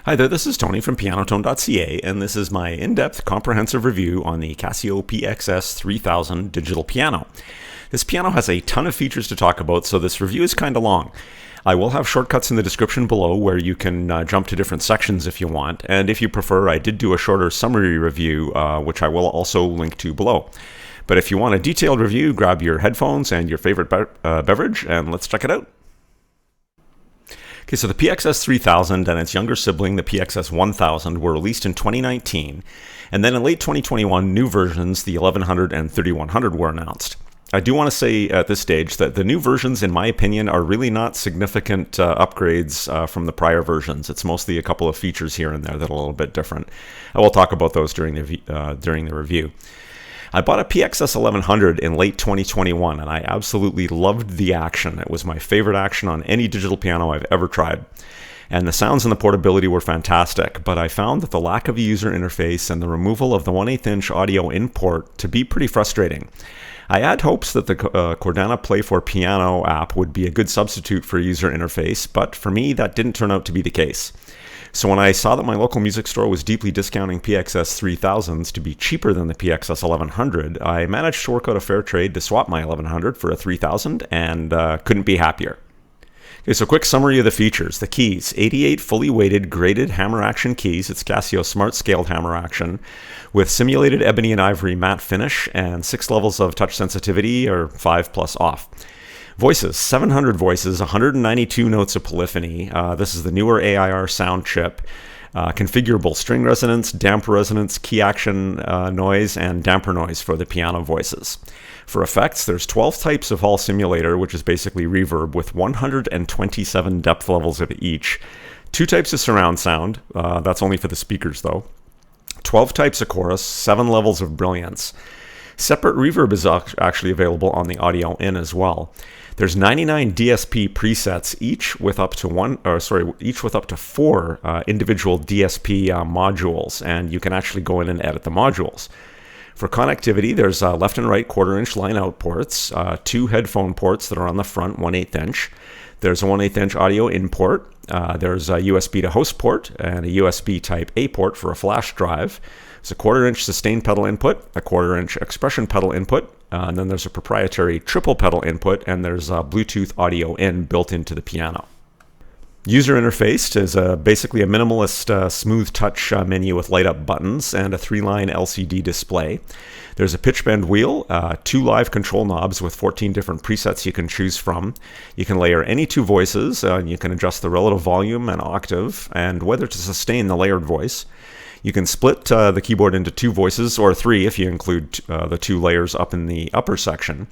Hi there, this is Tony from pianotone.ca, and this is my in-depth comprehensive review on the Casio PX-S3000 digital piano. This piano has a ton of features to talk about, so this review is kind of long. I will have shortcuts in the description below where you can jump to different sections if you want, and if you prefer, I did do a shorter summary review, which I will also link to below. But if you want a detailed review, grab your headphones and your favorite beverage, and let's check it out. Okay, so the PX-S3000 and its younger sibling, the PX-S1000, were released in 2019, and then in late 2021, new versions, the 1100 and 3100, were announced. I do want to say at this stage that the new versions, in my opinion, are really not significant upgrades from the prior versions. It's mostly a couple of features here and there that are a little bit different. I will talk about those during the review. I bought a PX-S1100 in late 2021, and I absolutely loved the action. It was my favorite action on any digital piano I've ever tried. And the sounds and the portability were fantastic, but I found that the lack of a user interface and the removal of the 1/8-inch audio in port to be pretty frustrating. I had hopes that the Chordana Play for Piano app would be a good substitute for a user interface, but for me that didn't turn out to be the case. So when I saw that my local music store was deeply discounting PX-S3000s to be cheaper than the PX-S1100, I managed to work out a fair trade to swap my 1100 for a 3000 and couldn't be happier. Okay, so quick summary of the features. The keys: 88 fully weighted graded hammer action keys. It's Casio smart scaled hammer action with simulated ebony and ivory matte finish and 6 levels of touch sensitivity, or 5+ off. Voices: 700 voices, 192 notes of polyphony. This is the newer AIR sound chip. Configurable string resonance, damper resonance, key action noise, and damper noise for the piano voices. For effects, there's 12 types of hall simulator, which is basically reverb, with 127 depth levels of each. 2 types of surround sound, that's only for the speakers though. 12 types of chorus, 7 levels of brilliance. Separate reverb is actually available on the audio in as well. There's 99 DSP presets, each with up to 4 individual DSP modules, and you can actually go in and edit the modules. For connectivity, there's left and right 1/4-inch line out ports, 2 headphone ports that are on the front, 1/8-inch. There's a 1/8-inch audio in port. There's a USB to host port and a USB Type A port for a flash drive. There's a 1/4-inch sustain pedal input, a 1/4-inch expression pedal input, and then there's a proprietary triple pedal input, and there's Bluetooth audio in built into the piano. User interface is basically a minimalist smooth touch menu with light up buttons and a 3-line LCD display. There's a pitch bend wheel, 2 live control knobs with 14 different presets you can choose from. You can layer any 2 voices, and you can adjust the relative volume and octave and whether to sustain the layered voice. You can split the keyboard into 2 voices, or 3 if you include the 2 layers up in the upper section.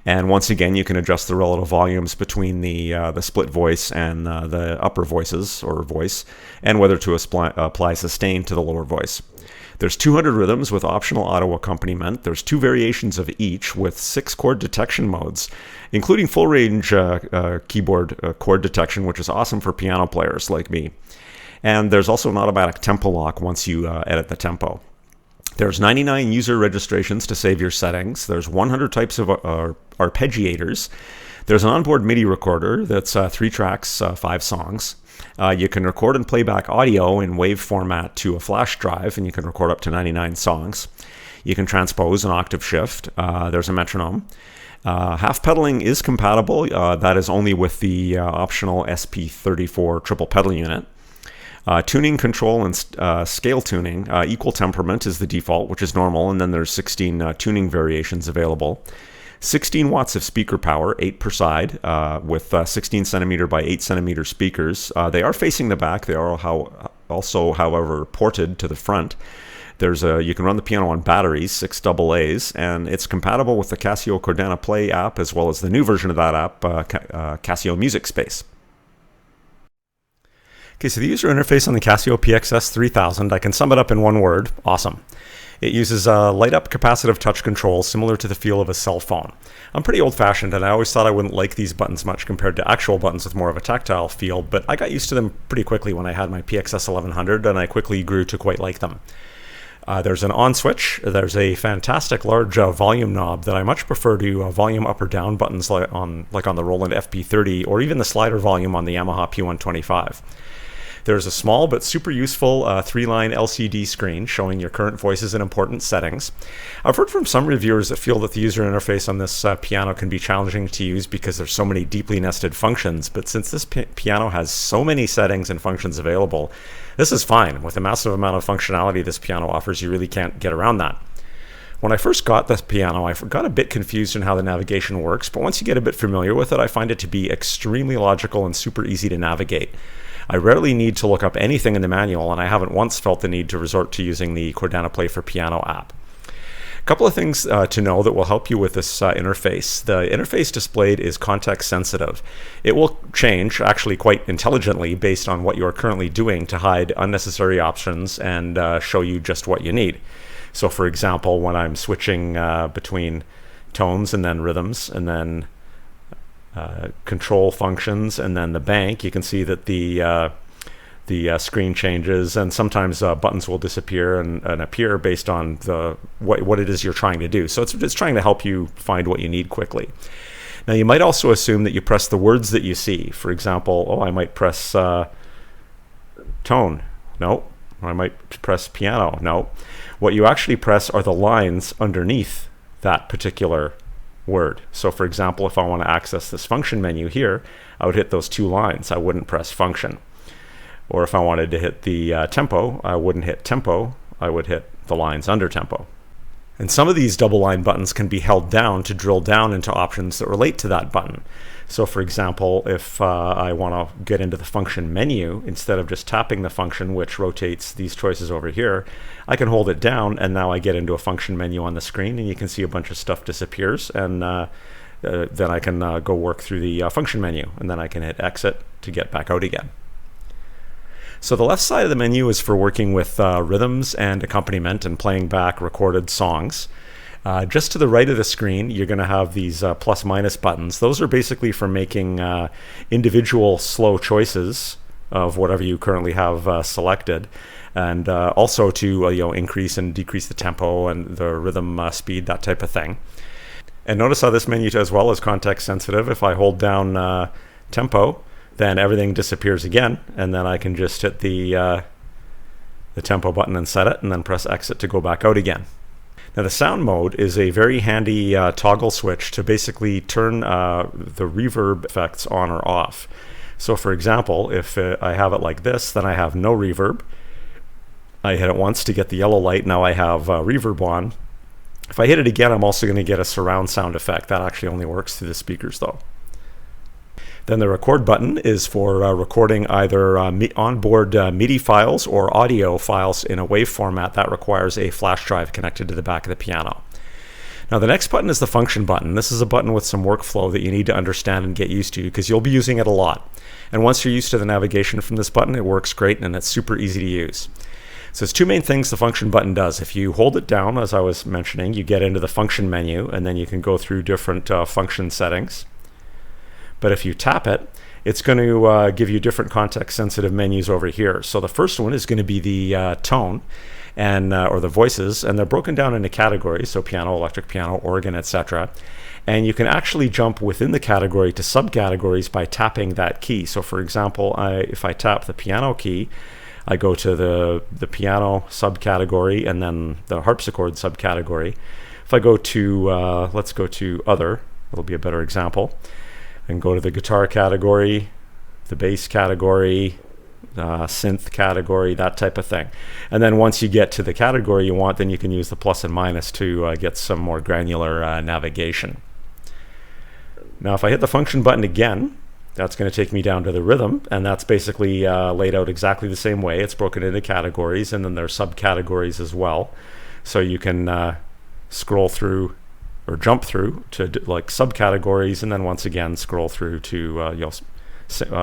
And once again, you can adjust the relative volumes between the split voice and the upper voices, or voice, and whether to apply sustain to the lower voice. There's 200 rhythms with optional auto accompaniment. There's 2 variations of each with 6 chord detection modes, including full range keyboard chord detection, which is awesome for piano players like me. And there's also an automatic tempo lock once you edit the tempo. There's 99 user registrations to save your settings. There's 100 types of arpeggiators. There's an onboard MIDI recorder that's 3 tracks, 5 songs. You can record and play back audio in WAV format to a flash drive, and you can record up to 99 songs. You can transpose an octave shift. There's a metronome. Half pedaling is compatible. That is only with the optional SP34 triple pedal unit. Tuning, control, and scale tuning. Equal temperament is the default, which is normal, and then there's 16 tuning variations available. 16 watts of speaker power, 8 per side, with 16 centimeter by 8 centimeter speakers. They are facing the back. They are also, however, ported to the front. You can run the piano on batteries, 6 AA's, and it's compatible with the Casio Chordana Play app, as well as the new version of that app, Casio Music Space. Okay, so the user interface on the Casio PX-S3000, I can sum it up in one word: awesome. It uses a light-up capacitive touch control similar to the feel of a cell phone. I'm pretty old-fashioned, and I always thought I wouldn't like these buttons much compared to actual buttons with more of a tactile feel, but I got used to them pretty quickly when I had my PX-S1100, and I quickly grew to quite like them. There's an on switch. There's a fantastic large volume knob that I much prefer to volume up or down buttons like on the Roland FP30, or even the slider volume on the Yamaha P125. There's a small but super useful 3-line LCD screen showing your current voices and important settings. I've heard from some reviewers that feel that the user interface on this piano can be challenging to use because there's so many deeply nested functions, but since this piano has so many settings and functions available, this is fine. With the massive amount of functionality this piano offers, you really can't get around that. When I first got this piano, I got a bit confused in how the navigation works, but once you get a bit familiar with it, I find it to be extremely logical and super easy to navigate. I rarely need to look up anything in the manual, and I haven't once felt the need to resort to using the Chordana Play for Piano app. A couple of things to know that will help you with this interface. The interface displayed is context sensitive. It will change, actually quite intelligently, based on what you are currently doing to hide unnecessary options and show you just what you need. So for example, when I'm switching between tones and then rhythms and then control functions and then the bank, you can see that the screen changes, and sometimes buttons will disappear and appear based on what it is you're trying to do. So it's trying to help you find what you need quickly. Now you might also assume that you press the words that you see. For example, I might press tone. No. Or I might press piano. No. What you actually press are the lines underneath that particular word. So for example, if I want to access this function menu here, I would hit those 2 lines. I wouldn't press function. Or if I wanted to hit the tempo, I wouldn't hit tempo. I would hit the lines under tempo. And some of these double line buttons can be held down to drill down into options that relate to that button. So for example, if I want to get into the function menu, instead of just tapping the function, which rotates these choices over here, I can hold it down, and now I get into a function menu on the screen, and you can see a bunch of stuff disappears, and then I can go work through the function menu, and then I can hit exit to get back out again. So the left side of the menu is for working with rhythms and accompaniment and playing back recorded songs. Just to the right of the screen, you're going to have these plus minus buttons. Those are basically for making individual slow choices of whatever you currently have selected, and also to increase and decrease the tempo and the rhythm speed, that type of thing. And notice how this menu as well is context sensitive. If I hold down tempo, then everything disappears again, and then I can just hit the tempo button and set it, and then press exit to go back out again. Now the sound mode is a very handy toggle switch to basically turn the reverb effects on or off. So for example, if I have it like this, then I have no reverb. I hit it once to get the yellow light, now I have reverb on. If I hit it again, I'm also going to get a surround sound effect. That actually only works through the speakers though. Then the record button is for recording either onboard MIDI files or audio files in a WAV format that requires a flash drive connected to the back of the piano. Now the next button is the function button. This is a button with some workflow that you need to understand and get used to because you'll be using it a lot. And once you're used to the navigation from this button, it works great and it's super easy to use. So there's 2 main things the function button does. If you hold it down, as I was mentioning, you get into the function menu, and then you can go through different function settings. But if you tap it, it's going to give you different context-sensitive menus over here. So the first one is going to be the tone, and or the voices, and they're broken down into categories, so piano, electric piano, organ, etc. And you can actually jump within the category to subcategories by tapping that key. So for example, if I tap the piano key, I go to the piano subcategory and then the harpsichord subcategory. If I go to, let's go to other, it'll be a better example. And go to the guitar category, the bass category, synth category, that type of thing. And then once you get to the category you want, then you can use the plus and minus to get some more granular navigation. Now if I hit the function button again, that's going to take me down to the rhythm, and that's basically laid out exactly the same way. It's broken into categories, and then there's subcategories as well. So you can scroll through or jump through to like subcategories, and then once again scroll through to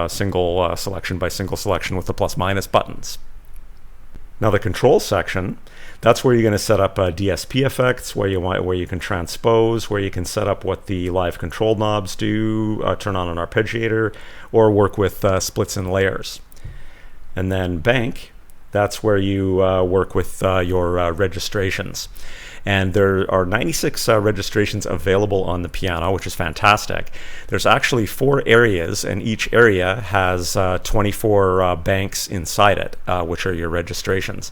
single selection by single selection with the plus minus buttons. Now the control section, that's where you're going to set up DSP effects, where you can transpose, where you can set up what the live control knobs do, turn on an arpeggiator, or work with splits and layers. And then bank, That's where you work with your registrations. And there are 96 registrations available on the piano, which is fantastic. There's actually 4 areas, and each area has 24 banks inside it, which are your registrations.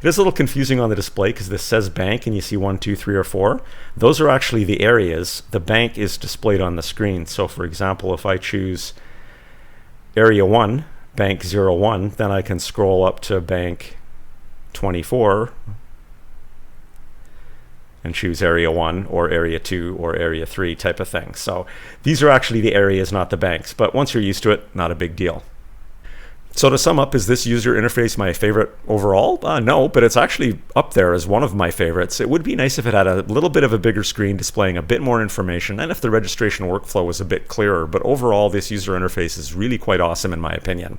It is a little confusing on the display because this says bank and you see 1, 2, 3, or 4. Those are actually the areas. The bank is displayed on the screen. So for example, if I choose area 1, bank 01, then I can scroll up to bank 24 and choose area 1 or area 2 or area 3 type of thing. So these are actually the areas, not the banks. But once you're used to it, not a big deal. So to sum up, is this user interface my favorite overall? No, but it's actually up there as one of my favorites. It would be nice if it had a little bit of a bigger screen displaying a bit more information, and if the registration workflow was a bit clearer. But overall, this user interface is really quite awesome in my opinion.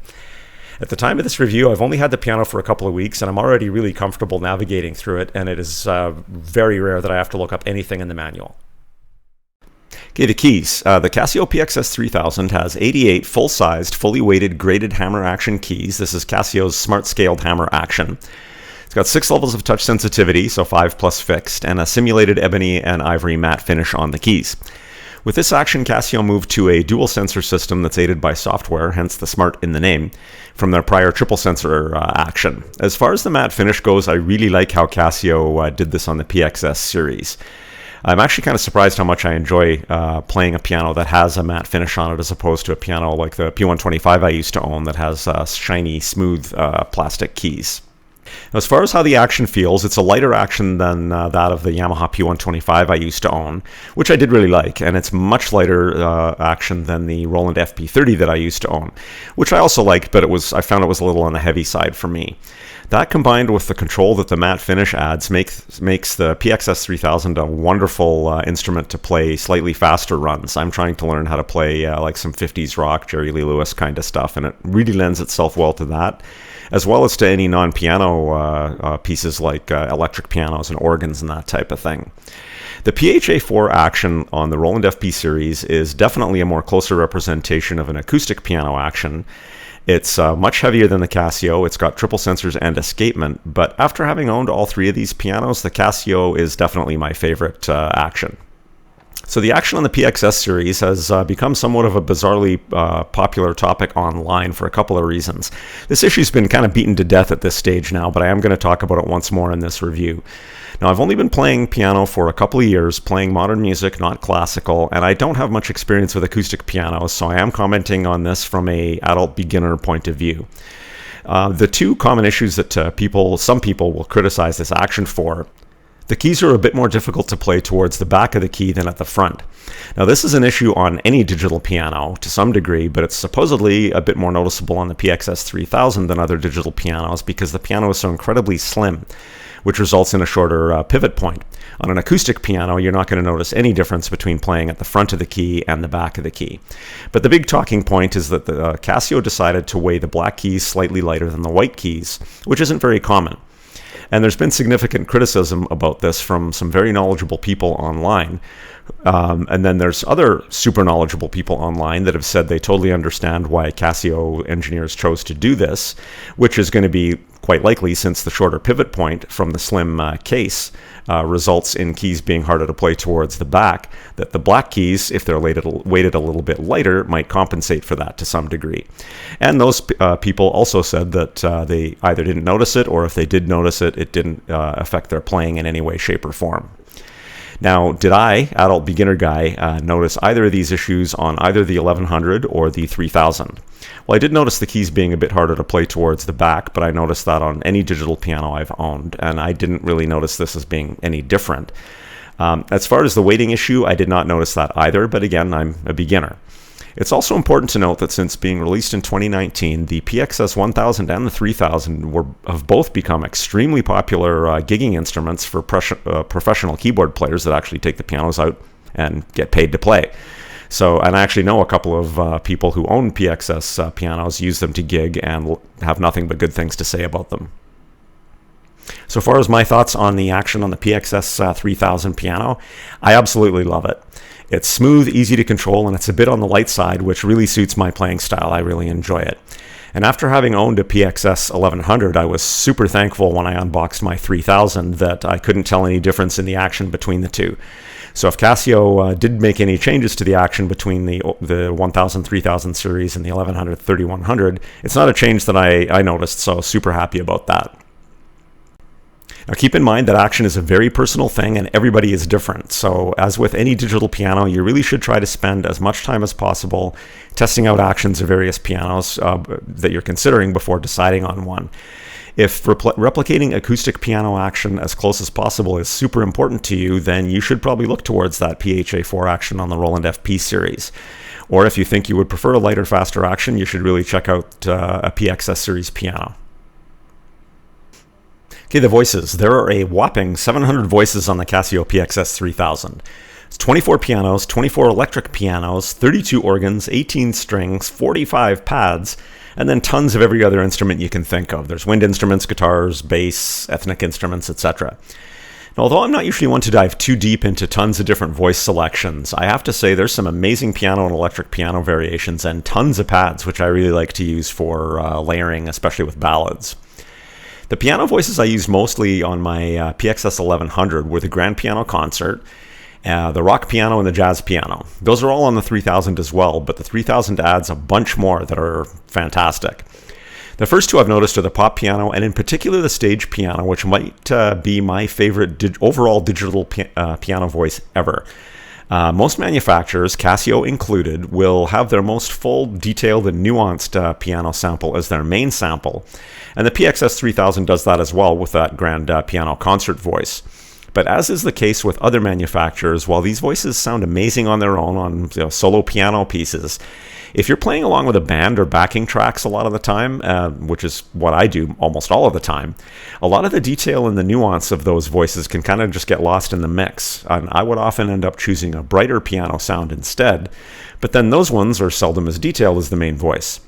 At the time of this review, I've only had the piano for a couple of weeks, and I'm already really comfortable navigating through it, and it is very rare that I have to look up anything in the manual. Okay, the keys. The Casio PX-S3000 has 88 full-sized, fully weighted, graded hammer action keys. This is Casio's smart scaled hammer action. It's got 6 levels of touch sensitivity, so 5 plus fixed, and a simulated ebony and ivory matte finish on the keys. With this action, Casio moved to a dual sensor system that's aided by software, hence the smart in the name, from their prior triple sensor action. As far as the matte finish goes, I really like how Casio did this on the PX-S series. I'm actually kind of surprised how much I enjoy playing a piano that has a matte finish on it as opposed to a piano like the P125 I used to own that has shiny, smooth plastic keys. As far as how the action feels, it's a lighter action than that of the Yamaha P125 I used to own, which I did really like, and it's much lighter action than the Roland FP30 that I used to own, which I also liked, but I found it was a little on the heavy side for me. That combined with the control that the matte finish adds makes the PX-S3000 a wonderful instrument to play slightly faster runs. I'm trying to learn how to play like some 50s rock, Jerry Lee Lewis kind of stuff, and it really lends itself well to that, as well as to any non-piano pieces like electric pianos and organs and that type of thing. The PHA4 action on the Roland FP series is definitely a more closer representation of an acoustic piano action. It's much heavier than the Casio. It's got triple sensors and escapement, but after having owned all 3 of these pianos, the Casio is definitely my favorite action. So the action on the PX-S series has become somewhat of a bizarrely popular topic online for a couple of reasons. This issue's been kind of beaten to death at this stage now, but I am going to talk about it once more in this review. Now, I've only been playing piano for a couple of years, playing modern music, not classical, and I don't have much experience with acoustic pianos, so I am commenting on this from an adult beginner point of view. The 2 common issues that some people will criticize this action for: the keys are a bit more difficult to play towards the back of the key than at the front. Now, this is an issue on any digital piano to some degree, but it's supposedly a bit more noticeable on the PX-S3000 than other digital pianos because the piano is so incredibly slim, which results in a shorter pivot point. On an acoustic piano, you're not going to notice any difference between playing at the front of the key and the back of the key. But the big talking point is that the Casio decided to weigh the black keys slightly lighter than the white keys, which isn't very common. And there's been significant criticism about this from some very knowledgeable people online. And then there's other super knowledgeable people online that have said they totally understand why Casio engineers chose to do this, which is going to be quite likely since the shorter pivot point from the slim case results in keys being harder to play towards the back, that the black keys, if they're weighted a little bit lighter, might compensate for that to some degree. And those people also said that they either didn't notice it, or if they did notice it, it didn't affect their playing in any way, shape, or form. Now, did I, adult beginner guy, notice either of these issues on either the 1100 or the 3000? Well, I did notice the keys being a bit harder to play towards the back, but I noticed that on any digital piano I've owned, and I didn't really notice this as being any different. As far as the weighting issue, I did not notice that either, but again, I'm a beginner. It's also important to note that since being released in 2019, the PX-S1000 and the 3000 have both become extremely popular gigging instruments for professional keyboard players that actually take the pianos out and get paid to play. So, and I actually know a couple of people who own PX-S pianos, use them to gig, and have nothing but good things to say about them. So far as my thoughts on the action on the PX-S3000 piano, I absolutely love it. It's smooth, easy to control, and it's a bit on the light side, which really suits my playing style. I really enjoy it. And after having owned a PX-S1100, I was super thankful when I unboxed my 3000 that I couldn't tell any difference in the action between the two. So if Casio did make any changes to the action between the 1000, 3000 series and the 1100, 3100, it's not a change that I noticed, so super happy about that. Now keep in mind that action is a very personal thing and everybody is different. So as with any digital piano, you really should try to spend as much time as possible testing out actions of various pianos that you're considering before deciding on one. If replicating acoustic piano action as close as possible is super important to you, then you should probably look towards that PHA4 action on the Roland FP series. Or if you think you would prefer a lighter, faster action, you should really check out a PXS series piano. Okay, the voices. There are a whopping 700 voices on the Casio PX-S3000. It's 24 pianos, 24 electric pianos, 32 organs, 18 strings, 45 pads, and then tons of every other instrument you can think of. There's wind instruments, guitars, bass, ethnic instruments, etc. Although I'm not usually one to dive too deep into tons of different voice selections, I have to say there's some amazing piano and electric piano variations and tons of pads, which I really like to use for layering, especially with ballads. The piano voices I used mostly on my PX-S1100 were the grand piano concert, the rock piano, and the jazz piano. Those are all on the 3000 as well, but the 3000 adds a bunch more that are fantastic. The first two I've noticed are the pop piano and in particular the stage piano, which might be my favorite overall digital piano voice ever. Most manufacturers, Casio included, will have their most full, detailed, and nuanced piano sample as their main sample. And the PX-S3000 does that as well with that grand piano concert voice. But as is the case with other manufacturers, while these voices sound amazing on their own on solo piano pieces, if you're playing along with a band or backing tracks a lot of the time, which is what I do almost all of the time, a lot of the detail and the nuance of those voices can kind of just get lost in the mix. And I would often end up choosing a brighter piano sound instead, but then those ones are seldom as detailed as the main voice.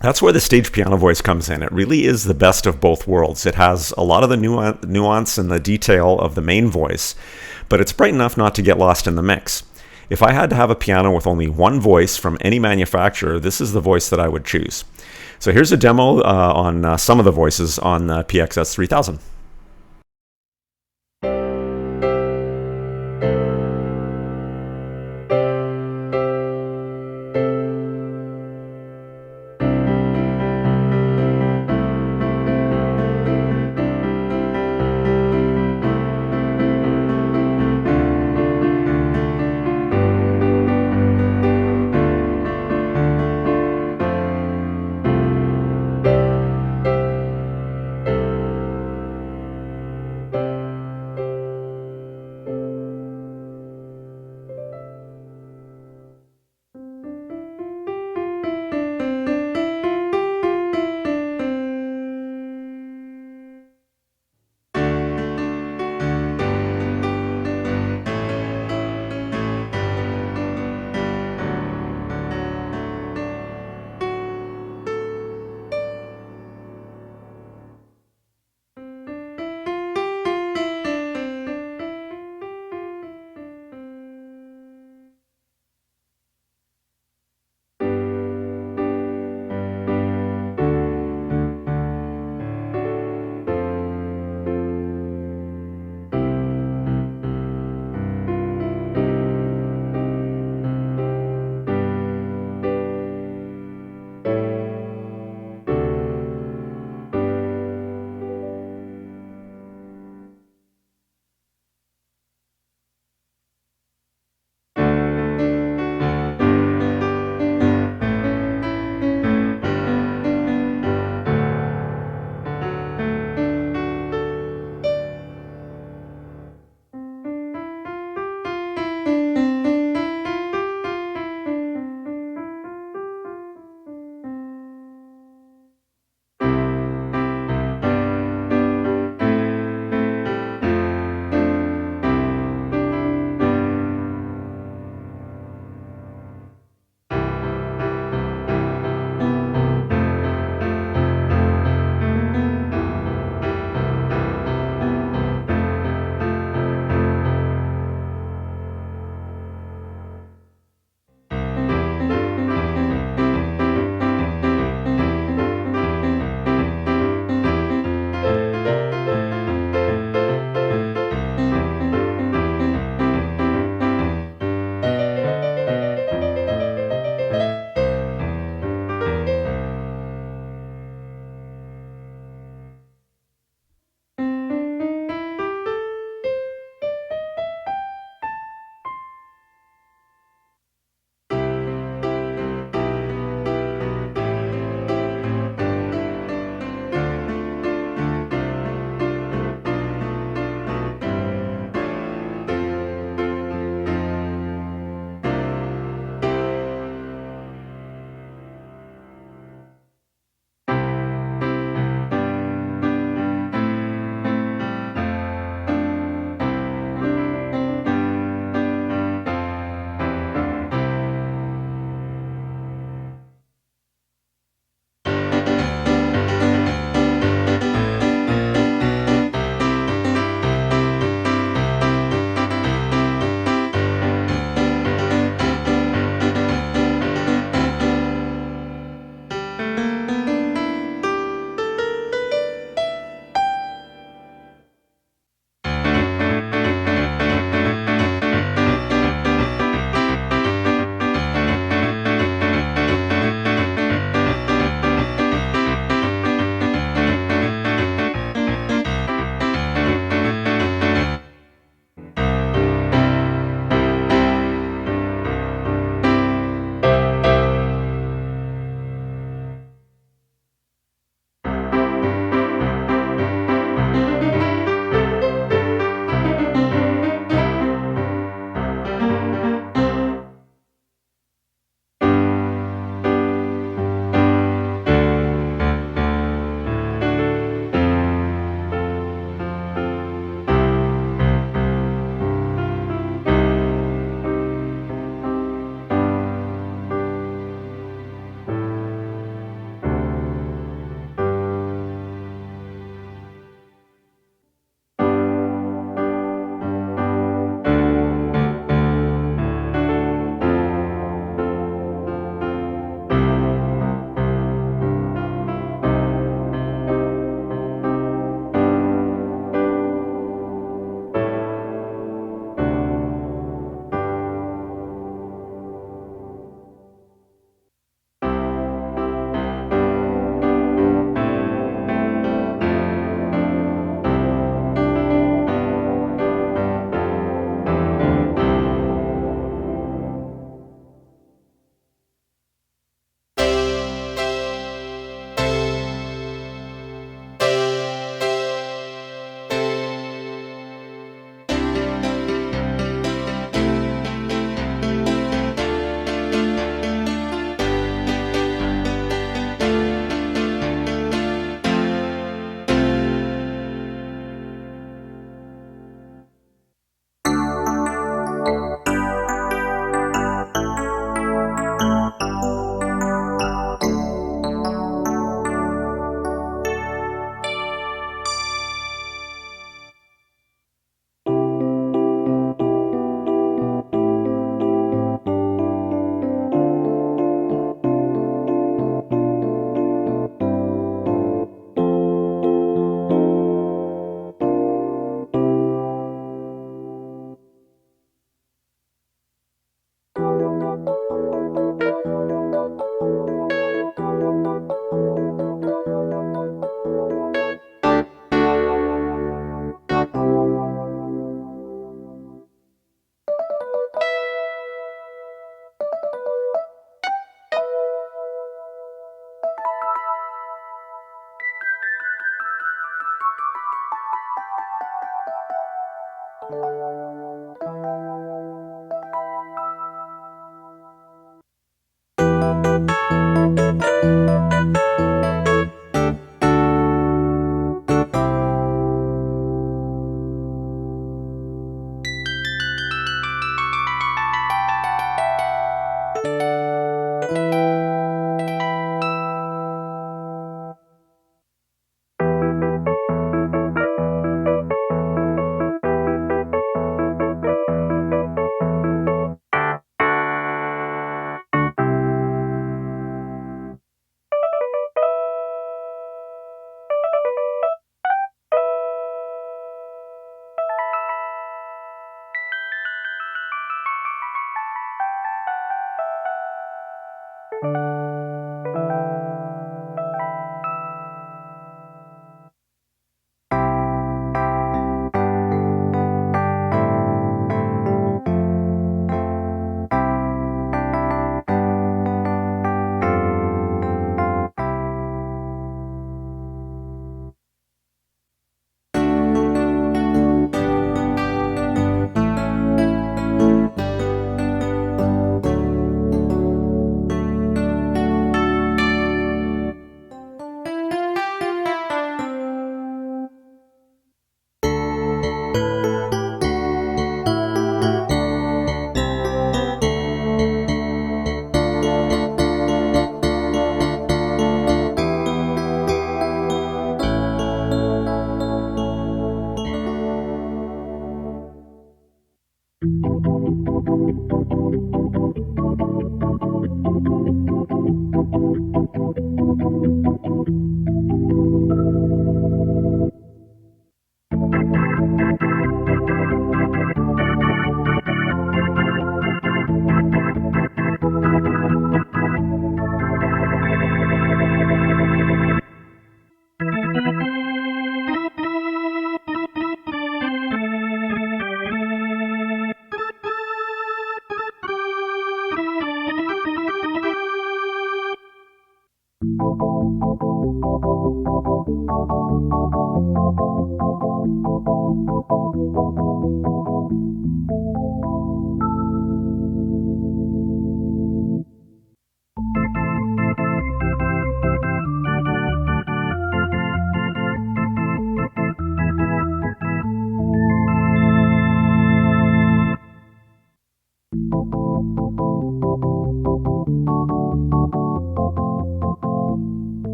That's where the stage piano voice comes in. It really is the best of both worlds. It has a lot of the nuance and the detail of the main voice, but it's bright enough not to get lost in the mix. If I had to have a piano with only one voice from any manufacturer, this is the voice that I would choose. So here's a demo on some of the voices on the PX-S3000.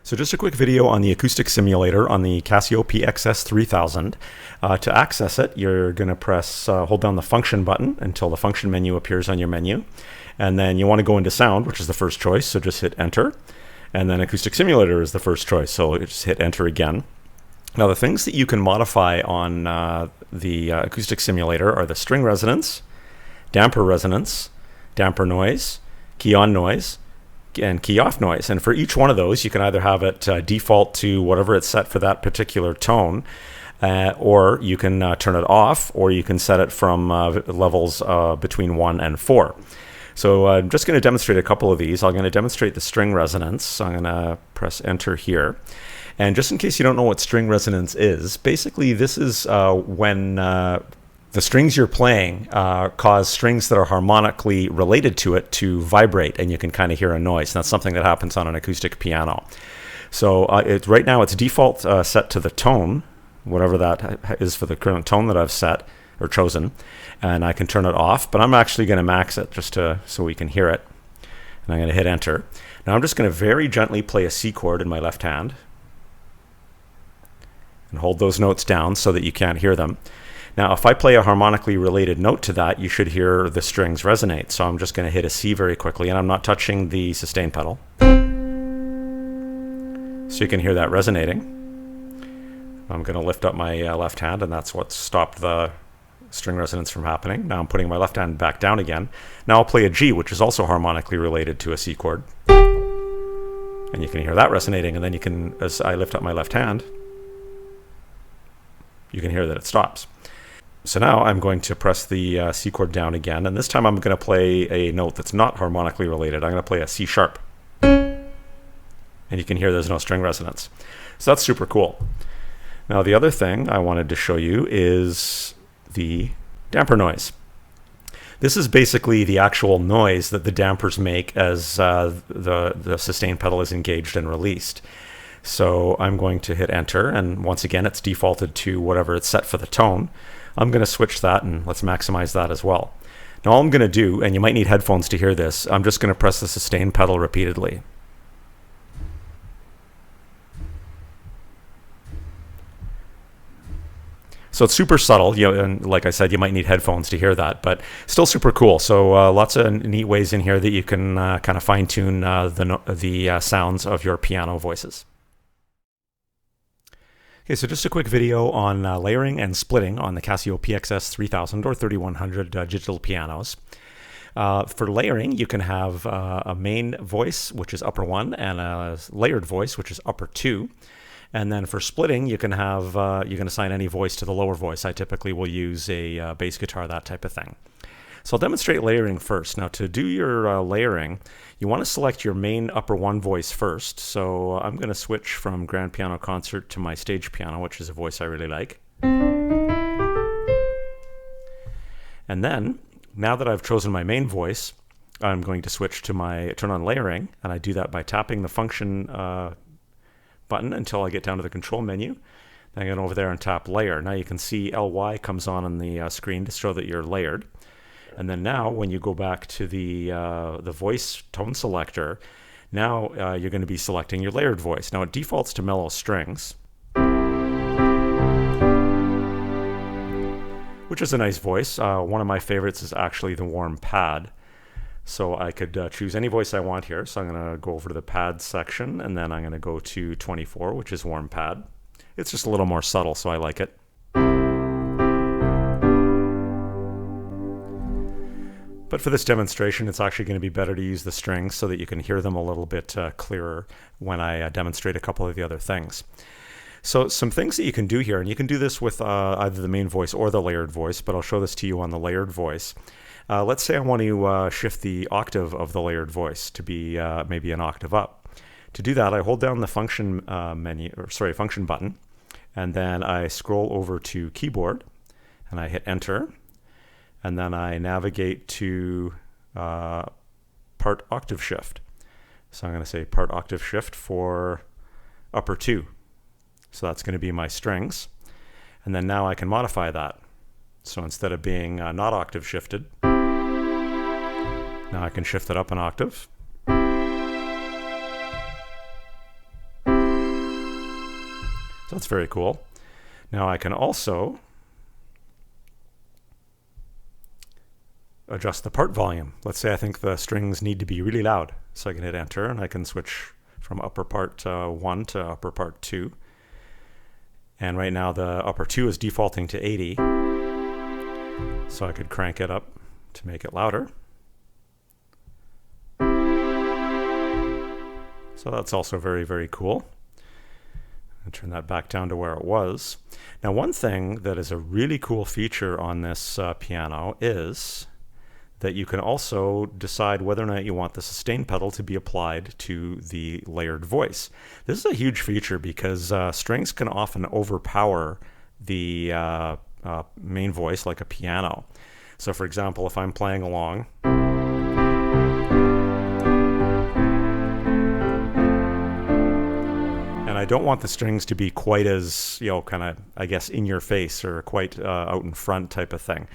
So just a quick video on the Acoustic Simulator on the Casio PX-S3000. To access it, you're going to press, hold down the function button until the function menu appears on your menu. And then you want to go into sound, which is the first choice, so just hit enter. And then Acoustic Simulator is the first choice, so just hit enter again. Now the things that you can modify on the Acoustic Simulator are the string resonance, damper resonance, damper noise, key on noise, and key off noise. And for each one of those, you can either have it default to whatever it's set for that particular tone, or you can turn it off, or you can set it from levels between 1 and 4. So I'm just going to demonstrate a couple of these. I'm going to demonstrate the string resonance. I'm going to press enter here. And just in case you don't know what string resonance is, basically this is when the strings you're playing cause strings that are harmonically related to it to vibrate, and you can kind of hear a noise. And that's something that happens on an acoustic piano. So right now it's default set to the tone, whatever that is for the current tone that I've set or chosen, and I can turn it off, but I'm actually going to max it just so we can hear it. And I'm going to hit enter. Now I'm just going to very gently play a C chord in my left hand and hold those notes down so that you can't hear them. Now, if I play a harmonically related note to that, you should hear the strings resonate. So I'm just going to hit a C very quickly, and I'm not touching the sustain pedal. So you can hear that resonating. I'm going to lift up my left hand, and that's what stopped the string resonance from happening. Now I'm putting my left hand back down again. Now I'll play a G, which is also harmonically related to a C chord. And you can hear that resonating, and then you can, as I lift up my left hand, you can hear that it stops. So now I'm going to press the C chord down again, and this time I'm going to play a note that's not harmonically related. I'm going to play a C sharp. And you can hear there's no string resonance. So that's super cool. Now the other thing I wanted to show you is the Damper noise. This is basically the actual noise that the dampers make as the sustain pedal is engaged and released. So I'm going to hit enter, and once again it's defaulted to whatever it's set for the tone. I'm going to switch that, and let's maximize that as well. Now all I'm going to do, and you might need headphones to hear this, I'm just going to press the sustain pedal repeatedly. So it's super subtle, and like I said, you might need headphones to hear that, but still super cool. So lots of neat ways in here that you can kind of fine-tune the sounds of your piano voices. Okay, so just a quick video on layering and splitting on the Casio PX-S3000 or 3100 digital pianos. For layering, you can have a main voice, which is upper 1, and a layered voice, which is upper 2. And then for splitting, you can have you can assign any voice to the lower voice. I typically will use a bass guitar, that type of thing. So I'll demonstrate layering first. Now to do your layering, you want to select your main upper 1 voice first. So I'm going to switch from grand piano concert to my stage piano, which is a voice I really like. And then, now that I've chosen my main voice, I'm going to switch to my turn on layering, and I do that by tapping the function button until I get down to the control menu. Then I get over there and tap layer. Now you can see LY comes on the screen to show that you're layered. And then now when you go back to the voice tone selector, now you're going to be selecting your layered voice. Now it defaults to mellow strings, which is a nice voice. One of my favorites is actually the warm pad. So I could choose any voice I want here. So I'm going to go over to the pad section, and then I'm going to go to 24, which is warm pad. It's just a little more subtle, so I like it. But for this demonstration, it's actually going to be better to use the strings so that you can hear them a little bit clearer when I demonstrate a couple of the other things. So some things that you can do here, and you can do this with either the main voice or the layered voice, but I'll show this to you on the layered voice. Let's say I want to shift the octave of the layered voice to be maybe an octave up. To do that, I hold down the function function button, and then I scroll over to keyboard, and I hit enter, and then I navigate to part octave shift. So I'm going to say part octave shift for upper 2. So that's going to be my strings, and then now I can modify that. So instead of being not octave shifted, now I can shift it up an octave. So that's very cool. Now I can also adjust the part volume. Let's say I think the strings need to be really loud. So I can hit enter, and I can switch from upper part 1 to upper part 2. And right now the upper 2 is defaulting to 80. So I could crank it up to make it louder. So that's also very, very cool. I'll turn that back down to where it was. Now one thing that is a really cool feature on this piano is that you can also decide whether or not you want the sustain pedal to be applied to the layered voice. This is a huge feature because strings can often overpower the main voice like a piano. So for example, if I'm playing along, and I don't want the strings to be quite as, kind of, I guess, in your face or quite out in front type of thing,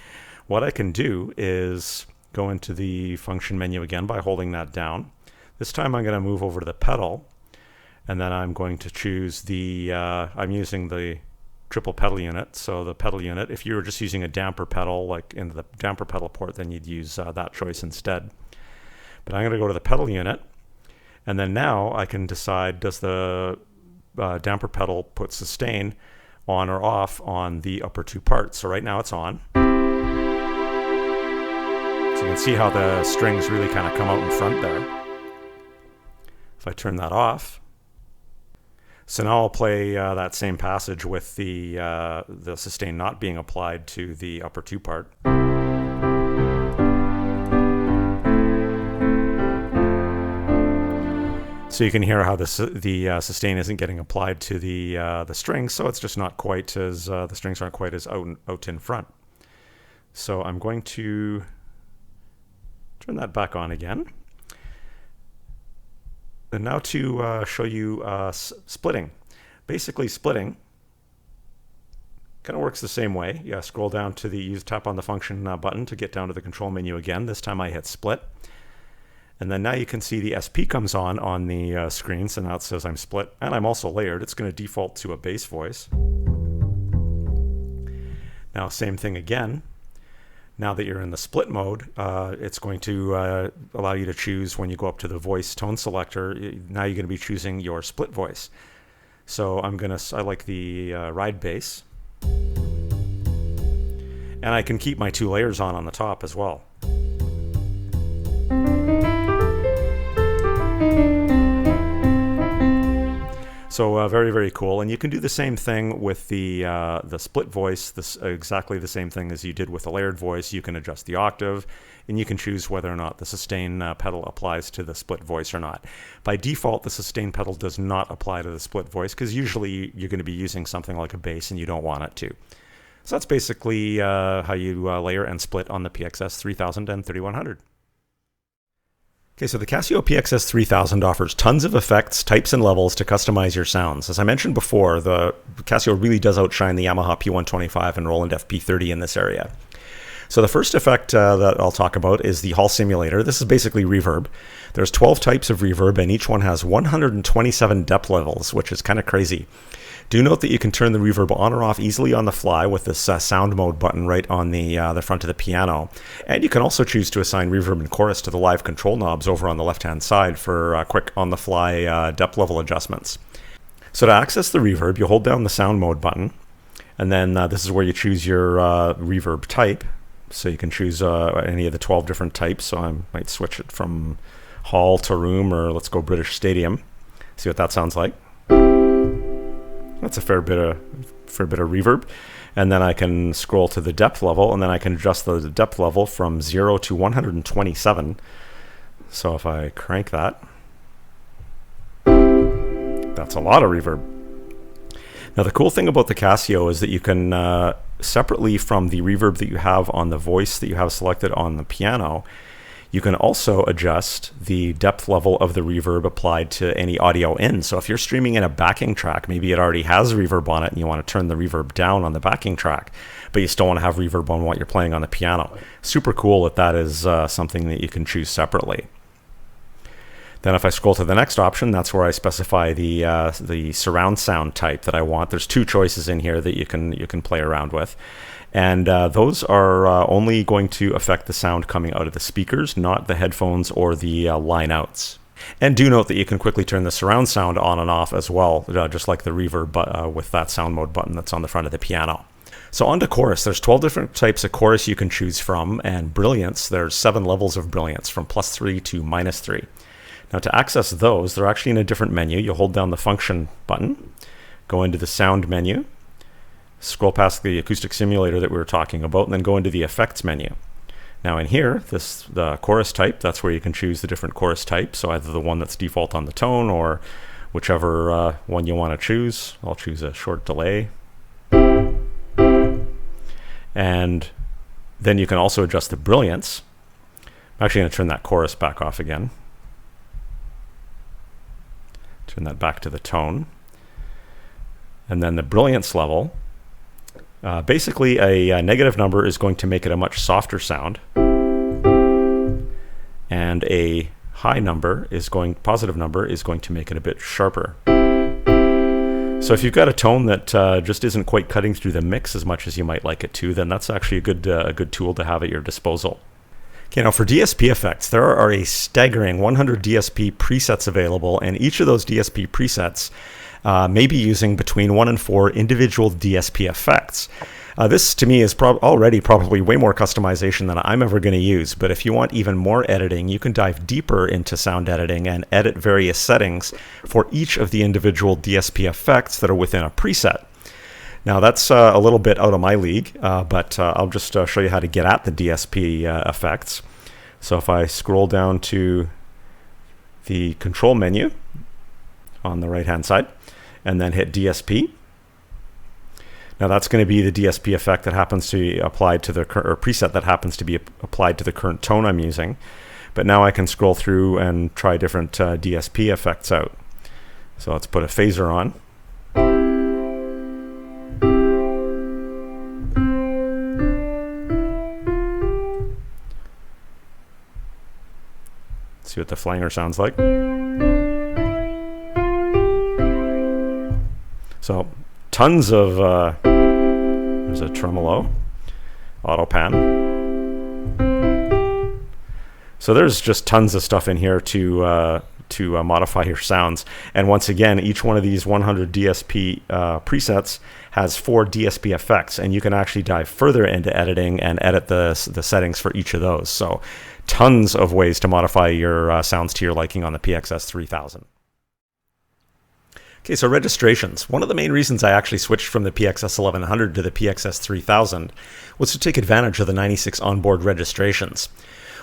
what I can do is go into the function menu again by holding that down. This time I'm going to move over to the pedal, and then I'm going to choose the, I'm using the triple pedal unit. So the pedal unit, if you were just using a damper pedal, like in the damper pedal port, then you'd use that choice instead. But I'm going to go to the pedal unit, and then now I can decide, does the damper pedal put sustain on or off on the upper 2 parts. So right now it's on. So you can see how the strings really kind of come out in front there. If I turn that off, so now I'll play that same passage with the sustain not being applied to the upper 2 part. So you can hear how the sustain isn't getting applied to the strings, so it's just not quite as the strings aren't quite as out in front. So I'm going to turn that back on again. And now to show you splitting. Basically, splitting kind of works the same way. You scroll down to tap on the function button to get down to the control menu again. This time I hit split. And then now you can see the SP comes on the screen. So now it says I'm split. And I'm also layered. It's going to default to a bass voice. Now, same thing again. Now that you're in the split mode, it's going to allow you to choose when you go up to the voice tone selector. Now you're going to be choosing your split voice. So I like the ride bass. And I can keep my two layers on the top as well. So very, very cool. And you can do the same thing with the split voice, exactly the same thing as you did with the layered voice. You can adjust the octave, and you can choose whether or not the sustain pedal applies to the split voice or not. By default, the sustain pedal does not apply to the split voice, because usually you're going to be using something like a bass, and you don't want it to. So that's basically how you layer and split on the PX-S3000 and 3100. Okay, so the Casio PX-S3000 offers tons of effects, types, and levels to customize your sounds. As I mentioned before, the Casio really does outshine the Yamaha P125 and Roland FP30 in this area. So the first effect that I'll talk about is the Hall Simulator. This is basically reverb. There's 12 types of reverb, and each one has 127 depth levels, which is kind of crazy. Do note that you can turn the reverb on or off easily on the fly with this sound mode button right on the front of the piano. And you can also choose to assign reverb and chorus to the live control knobs over on the left-hand side for quick on-the-fly depth level adjustments. So to access the reverb, you hold down the sound mode button, and then this is where you choose your reverb type. So you can choose any of the 12 different types. So I might switch it from hall to room, or let's go British Stadium. See what that sounds like. That's a fair bit of reverb. And then I can scroll to the depth level, and then I can adjust the depth level from 0 to 127. So if I crank that, that's a lot of reverb. Now the cool thing about the Casio is that you can, separately from the reverb that you have on the voice that you have selected on the piano, you can also adjust the depth level of the reverb applied to any audio in. So if you're streaming in a backing track, maybe it already has reverb on it and you want to turn the reverb down on the backing track, but you still want to have reverb on what you're playing on the piano. Super cool that is something that you can choose separately. Then if I scroll to the next option, that's where I specify the surround sound type that I want. There's two choices in here that you can play around with. And those are only going to affect the sound coming out of the speakers, not the headphones or the line outs. And do note that you can quickly turn the surround sound on and off as well, just like the reverb, but with that sound mode button that's on the front of the piano. So on to chorus. There's 12 different types of chorus you can choose from, and brilliance, there's 7 levels of brilliance from +3 to -3. Now to access those, they're actually in a different menu. You hold down the function button, go into the sound menu, scroll past the Acoustic Simulator that we were talking about, and then go into the effects menu. Now in here, the chorus type, that's where you can choose the different chorus types. So either the one that's default on the tone or whichever one you want to choose. I'll choose a short delay. And then you can also adjust the brilliance. I'm actually going to turn that chorus back off again. Turn that back to the tone. And then the brilliance level. Basically, a negative number is going to make it a much softer sound, and a positive number is going to make it a bit sharper. So if you've got a tone that just isn't quite cutting through the mix as much as you might like it to, then that's actually a good tool to have at your disposal. Okay, now for DSP effects, there are a staggering 100 DSP presets available, and each of those DSP presets may be using between 1 and 4 individual DSP effects. This to me is already probably way more customization than I'm ever going to use, but if you want even more editing, you can dive deeper into sound editing and edit various settings for each of the individual DSP effects that are within a preset. Now that's a little bit out of my league, but I'll just show you how to get at the DSP effects. So if I scroll down to the control menu on the right hand side and then hit DSP. Now that's going to be the DSP effect that happens to be applied to the or preset that happens to be applied to the current tone I'm using. But now I can scroll through and try different DSP effects out. So let's put a phaser on. See what the flanger sounds like. So tons of, there's a tremolo, auto pan. So there's just tons of stuff in here to modify your sounds. And once again, each one of these 100 DSP presets has 4 DSP effects, and you can actually dive further into editing and edit the settings for each of those. So tons of ways to modify your sounds to your liking on the PX-S3000. Okay, so registrations. One of the main reasons I actually switched from the PX-S1100 to the PX-S3000 was to take advantage of the 96 onboard registrations.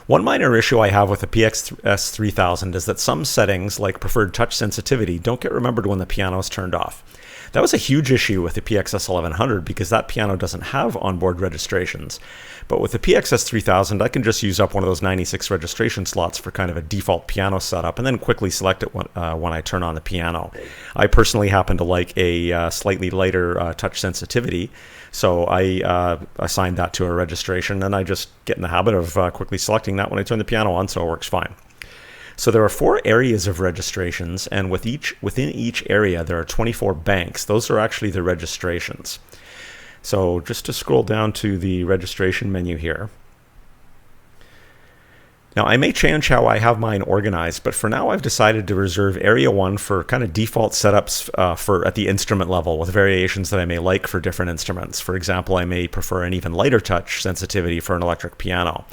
One minor issue I have with the PX-S3000 is that some settings, like preferred touch sensitivity, don't get remembered when the piano is turned off. That was a huge issue with the PX-S1100 because that piano doesn't have onboard registrations. But with the PX-S3000, I can just use up one of those 96 registration slots for kind of a default piano setup and then quickly select it when I turn on the piano. I personally happen to like a slightly lighter touch sensitivity, so I assigned that to a registration, and I just get in the habit of quickly selecting that when I turn the piano on, so it works fine. So there are 4 areas of registrations, and within each area there are 24 banks. Those are actually the registrations. So just to scroll down to the registration menu here. Now I may change how I have mine organized, but for now I've decided to reserve Area 1 for kind of default setups for at the instrument level with variations that I may like for different instruments. For example, I may prefer an even lighter touch sensitivity for an electric piano.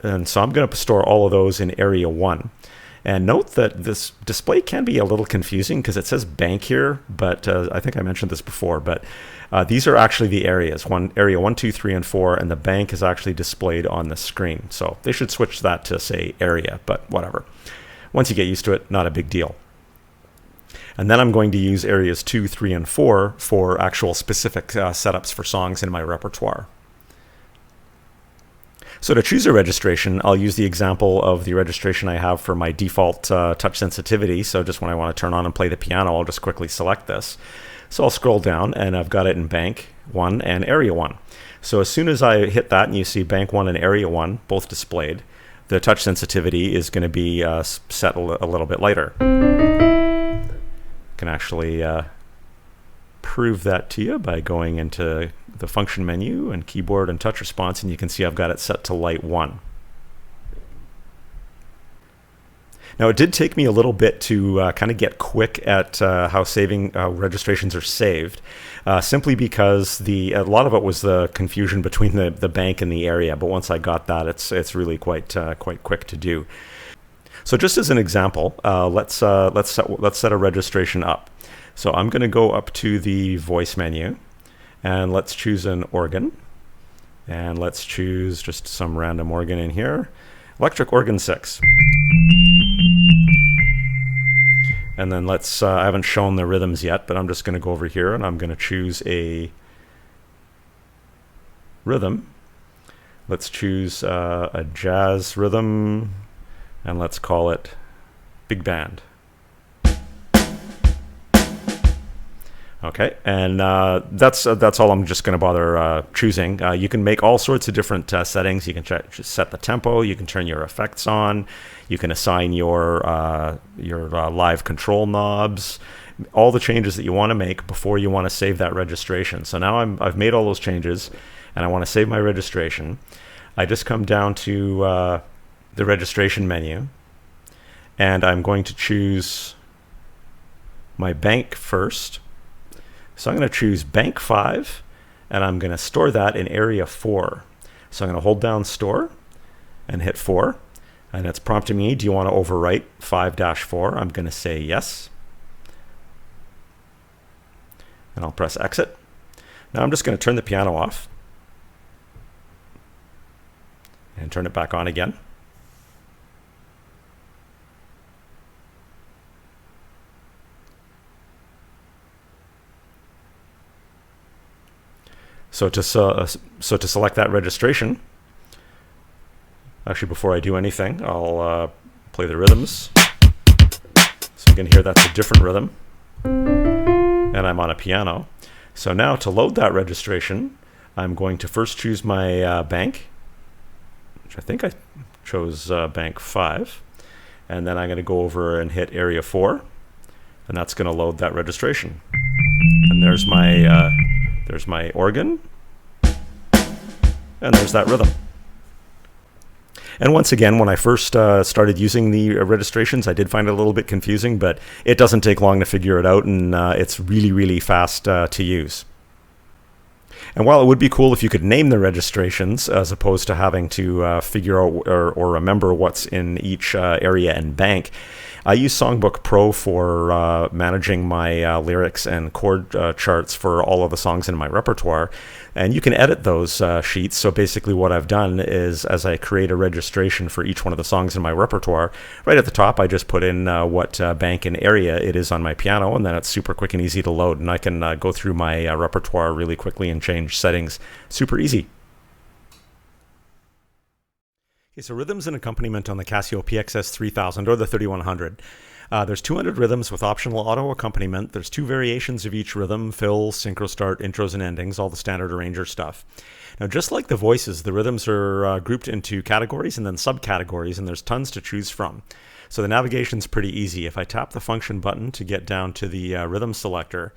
And so I'm going to store all of those in Area 1. And note that this display can be a little confusing because it says bank here, but I think I mentioned this before, but these are actually the areas, area 1, 2, 3, and 4, and the bank is actually displayed on the screen. So they should switch that to, say, area, but whatever. Once you get used to it, not a big deal. And then I'm going to use areas 2, 3, and 4 for actual specific setups for songs in my repertoire. So to choose a registration, I'll use the example of the registration I have for my default touch sensitivity. So just when I want to turn on and play the piano, I'll just quickly select this. So I'll scroll down, and I've got it in Bank 1 and Area 1. So as soon as I hit that and you see Bank 1 and Area 1 both displayed, the touch sensitivity is going to be set a little bit lighter. Can actually prove that to you by going into the function menu and keyboard and touch response, and you can see I've got it set to light 1. Now it did take me a little bit to kind of get quick at how saving registrations are saved, simply because a lot of it was the confusion between the bank and the area, but once I got that, it's really quite quick to do. So just as an example, let's set a registration up. So I'm going to go up to the voice menu, and let's choose an organ, and let's choose just some random organ in here, electric organ 6. And then let's, I haven't shown the rhythms yet, but I'm just going to go over here and I'm going to choose a rhythm. Let's choose a jazz rhythm, and let's call it big band. Okay, and that's all I'm just going to bother choosing. You can make all sorts of different settings. You can just set the tempo. You can turn your effects on. You can assign your live control knobs. All the changes that you want to make before you want to save that registration. So now I've made all those changes, and I want to save my registration. I just come down to the registration menu, and I'm going to choose my bank first. So I'm going to choose Bank 5, and I'm going to store that in Area 4. So I'm going to hold down Store and hit 4. And it's prompting me, do you want to overwrite 5-4? I'm going to say yes. And I'll press Exit. Now I'm just going to turn the piano off and turn it back on again. So to select that registration, actually before I do anything, I'll play the rhythms. So you can hear that's a different rhythm. And I'm on a piano. So now to load that registration, I'm going to first choose my bank, which I think I chose bank 5. And then I'm going to go over and hit area 4. And that's going to load that registration. And there's my organ. And there's that rhythm. And once again, when I first started using the registrations, I did find it a little bit confusing, but it doesn't take long to figure it out, and it's really, really fast to use. And while it would be cool if you could name the registrations as opposed to having to figure out or remember what's in each area and bank, I use Songbook Pro for managing my lyrics and chord charts for all of the songs in my repertoire. And you can edit those sheets. So basically what I've done is, as I create a registration for each one of the songs in my repertoire, right at the top I just put in what bank and area it is on my piano, and then it's super quick and easy to load. And I can go through my repertoire really quickly and change settings super easy. Okay, so rhythms and accompaniment on the Casio PX-S3000 or the 3100. There's 200 rhythms with optional auto accompaniment. There's 2 variations of each rhythm: fill, synchro start, intros and endings, all the standard arranger stuff. Now, just like the voices, the rhythms are grouped into categories and then subcategories, and there's tons to choose from. So the navigation's pretty easy. If I tap the function button to get down to the rhythm selector,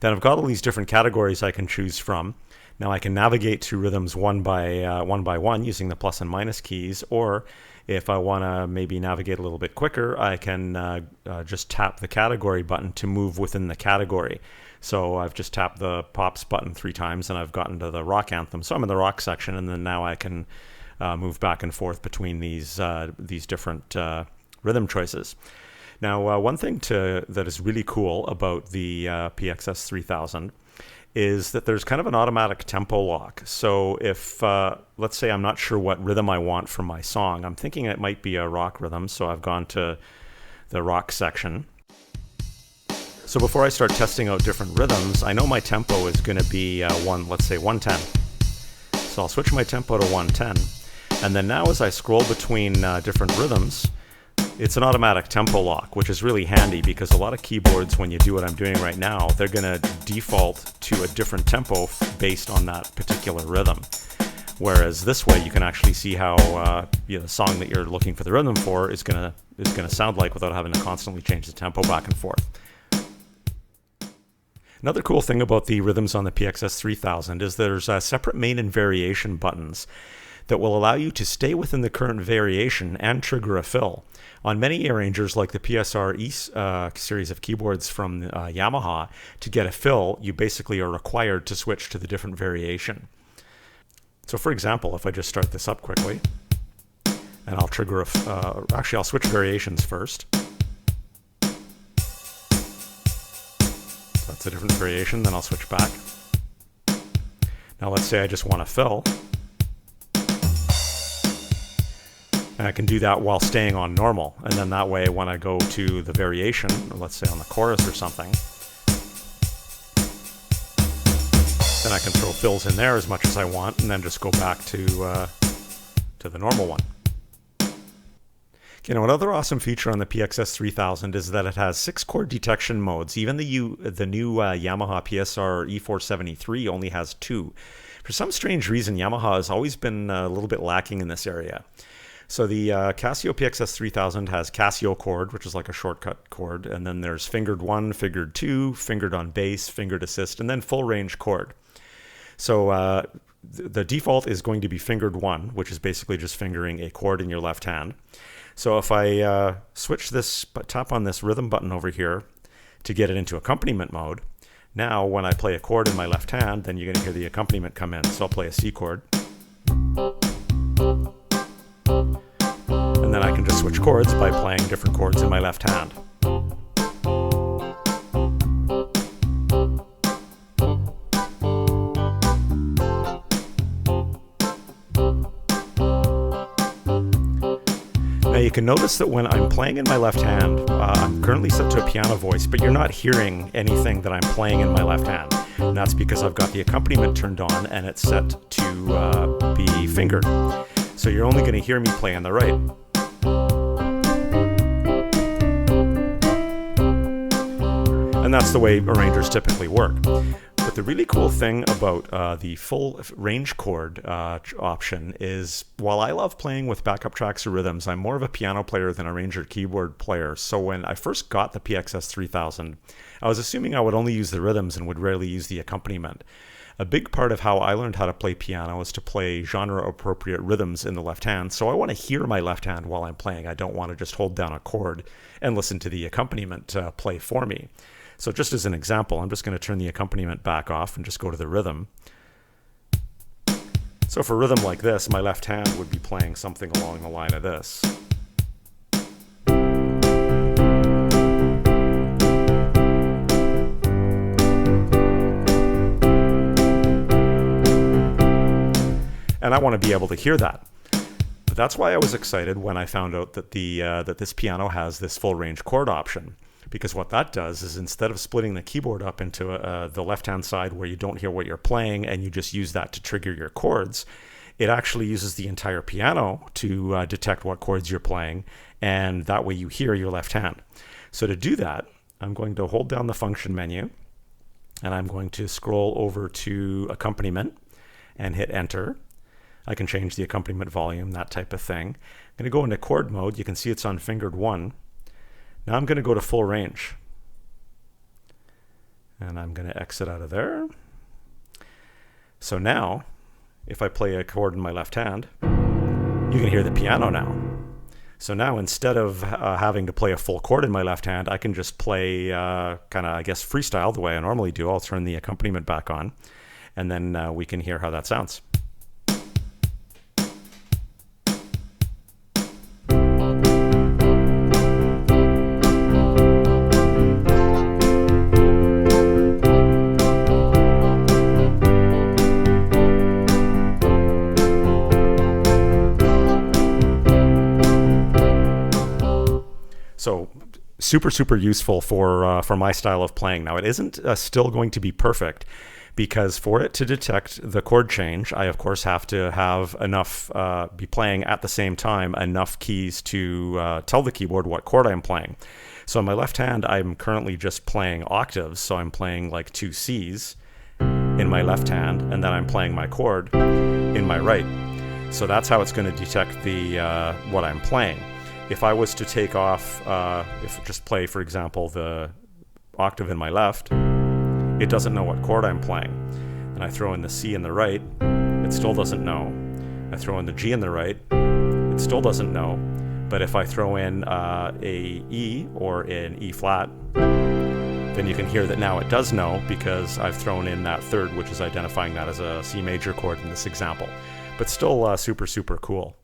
then I've got all these different categories I can choose from. Now I can navigate to rhythms one by one using the plus and minus keys, or if I want to maybe navigate a little bit quicker, I can just tap the category button to move within the category. So I've just tapped the pops button 3 times and I've gotten to the rock anthem. So I'm in the rock section, and then now I can move back and forth between these different rhythm choices. Now, one thing that is really cool about the PX-S3000 is that there's kind of an automatic tempo lock. So if, let's say I'm not sure what rhythm I want for my song, I'm thinking it might be a rock rhythm, so I've gone to the rock section. So before I start testing out different rhythms, I know my tempo is going to be let's say 110. So I'll switch my tempo to 110. And then now as I scroll between different rhythms, it's an automatic tempo lock, which is really handy because a lot of keyboards, when you do what I'm doing right now, they're going to default to a different tempo based on that particular rhythm. Whereas this way, you can actually see how the song that you're looking for the rhythm for is going to sound like without having to constantly change the tempo back and forth. Another cool thing about the rhythms on the PX-S3000 is there's separate main and variation buttons that will allow you to stay within the current variation and trigger a fill. On many arrangers like the PSR series of keyboards from Yamaha, to get a fill, you basically are required to switch to the different variation. So for example, if I just start this up quickly, and I'll trigger actually I'll switch variations first. So that's a different variation, then I'll switch back. Now let's say I just want to fill. And I can do that while staying on normal. And then that way, when I go to the variation, let's say on the chorus or something, then I can throw fills in there as much as I want and then just go back to the normal one. You know, another awesome feature on the PX-S3000 is that it has 6 chord detection modes. Even the new Yamaha PSR E473 only has 2. For some strange reason, Yamaha has always been a little bit lacking in this area. So the Casio PX-S3000 has Casio chord, which is like a shortcut chord, and then there's fingered 1, fingered 2, fingered on bass, fingered assist, and then full range chord. So the default is going to be fingered 1, which is basically just fingering a chord in your left hand. So if I switch this, tap on this rhythm button over here to get it into accompaniment mode, now when I play a chord in my left hand, then you're going to hear the accompaniment come in. So I'll play a C chord. And then I can just switch chords by playing different chords in my left hand. Now you you can notice that when I'm playing in my left hand, I'm currently set to a piano voice, but you're not hearing anything that I'm playing in my left hand. And that's because I've got the accompaniment turned on and it's set to be fingered. So you're only going to hear me play on the right. And that's the way arrangers typically work. But the really cool thing about the full range chord option is, while I love playing with backup tracks or rhythms, I'm more of a piano player than a arranger keyboard player. So when I first got the PX-S3000, I was assuming I would only use the rhythms and would rarely use the accompaniment. A big part of how I learned how to play piano is to play genre-appropriate rhythms in the left hand. So I want to hear my left hand while I'm playing. I don't want to just hold down a chord and listen to the accompaniment play for me. So just as an example, I'm just going to turn the accompaniment back off and just go to the rhythm. So for a rhythm like this, my left hand would be playing something along the line of this. And I want to be able to hear that. But that's why I was excited when I found out that that this piano has this full range chord option. Because what that does is, instead of splitting the keyboard up into the left-hand side where you don't hear what you're playing and you just use that to trigger your chords, it actually uses the entire piano to detect what chords you're playing, and that way you hear your left hand. So to do that, I'm going to hold down the function menu, and I'm going to scroll over to Accompaniment and hit Enter. I can change the accompaniment volume, that type of thing. I'm going to go into chord mode. You can see it's on fingered 1. Now I'm going to go to full range, and I'm going to exit out of there. So now, if I play a chord in my left hand, you can hear the piano now. So now, instead of having to play a full chord in my left hand, I can just play kind of, I guess, freestyle the way I normally do. I'll turn the accompaniment back on, and then we can hear how that sounds. So super useful for my style of playing. Now, it isn't still going to be perfect, because for it to detect the chord change, I of course have to have enough, be playing at the same time, enough keys to tell the keyboard what chord I'm playing. So on my left hand, I'm currently just playing octaves. So I'm playing like 2 C's in my left hand, and then I'm playing my chord in my right. So that's how it's going to detect the what I'm playing. If I was to take off, just play, for example, the octave in my left, it doesn't know what chord I'm playing. And I throw in the C in the right, it still doesn't know. I throw in the G in the right, it still doesn't know. But if I throw in a E or an E flat, then you can hear that now it does know, because I've thrown in that third, which is identifying that as a C major chord in this example. But still super cool.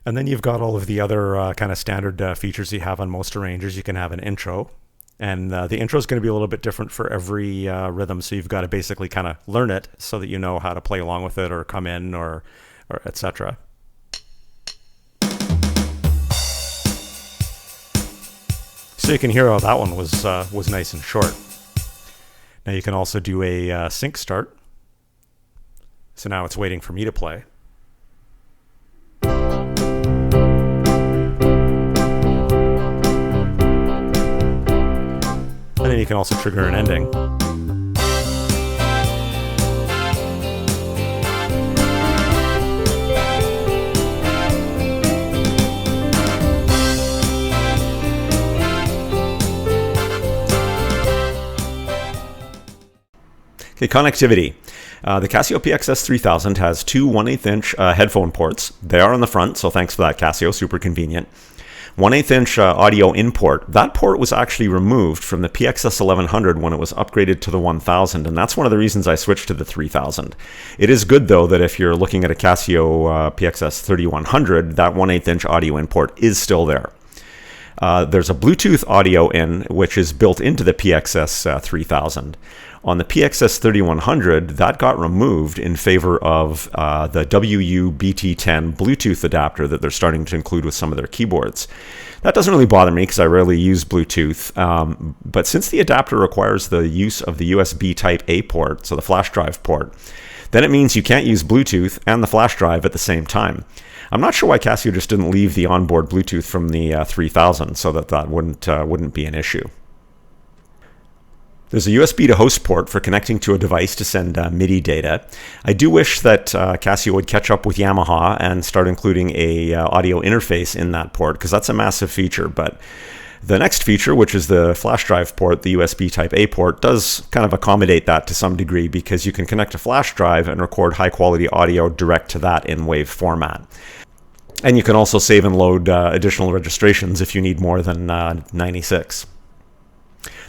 And then you've got all of the other kind of standard features you have on most arrangers. You can have an intro, and the intro is going to be a little bit different for every rhythm, so you've got to basically kind of learn it so that you know how to play along with it or come in or etc. So you can hear how that one was nice and short. Now you can also do a sync start. So now it's waiting for me to play. And then you can also trigger an ending. Okay, connectivity. The Casio PX-S3000 has 2 1/8-inch headphone ports. They are on the front, so thanks for that, Casio. Super convenient. 1/8-inch audio in-port. That port was actually removed from the PX-S1100 when it was upgraded to the 1000, and that's one of the reasons I switched to the 3000. It is good, though, that if you're looking at a Casio PX-S3100, that 1/8-inch audio in-port is still there. There's a Bluetooth audio in, which is built into the PX-S3000. On the PX-S3100, that got removed in favor of the WU-BT10 Bluetooth adapter that they're starting to include with some of their keyboards. That doesn't really bother me because I rarely use Bluetooth, but since the adapter requires the use of the USB Type-A port, so the flash drive port, then it means you can't use Bluetooth and the flash drive at the same time. I'm not sure why Casio just didn't leave the onboard Bluetooth from the 3000 so that wouldn't be an issue. There's a USB to host port for connecting to a device to send MIDI data. I do wish that Casio would catch up with Yamaha and start including a audio interface in that port, because that's a massive feature. But the next feature, which is the flash drive port, the USB Type-A port, does kind of accommodate that to some degree, because you can connect a flash drive and record high-quality audio direct to that in WAV format. And you can also save and load additional registrations if you need more than 96.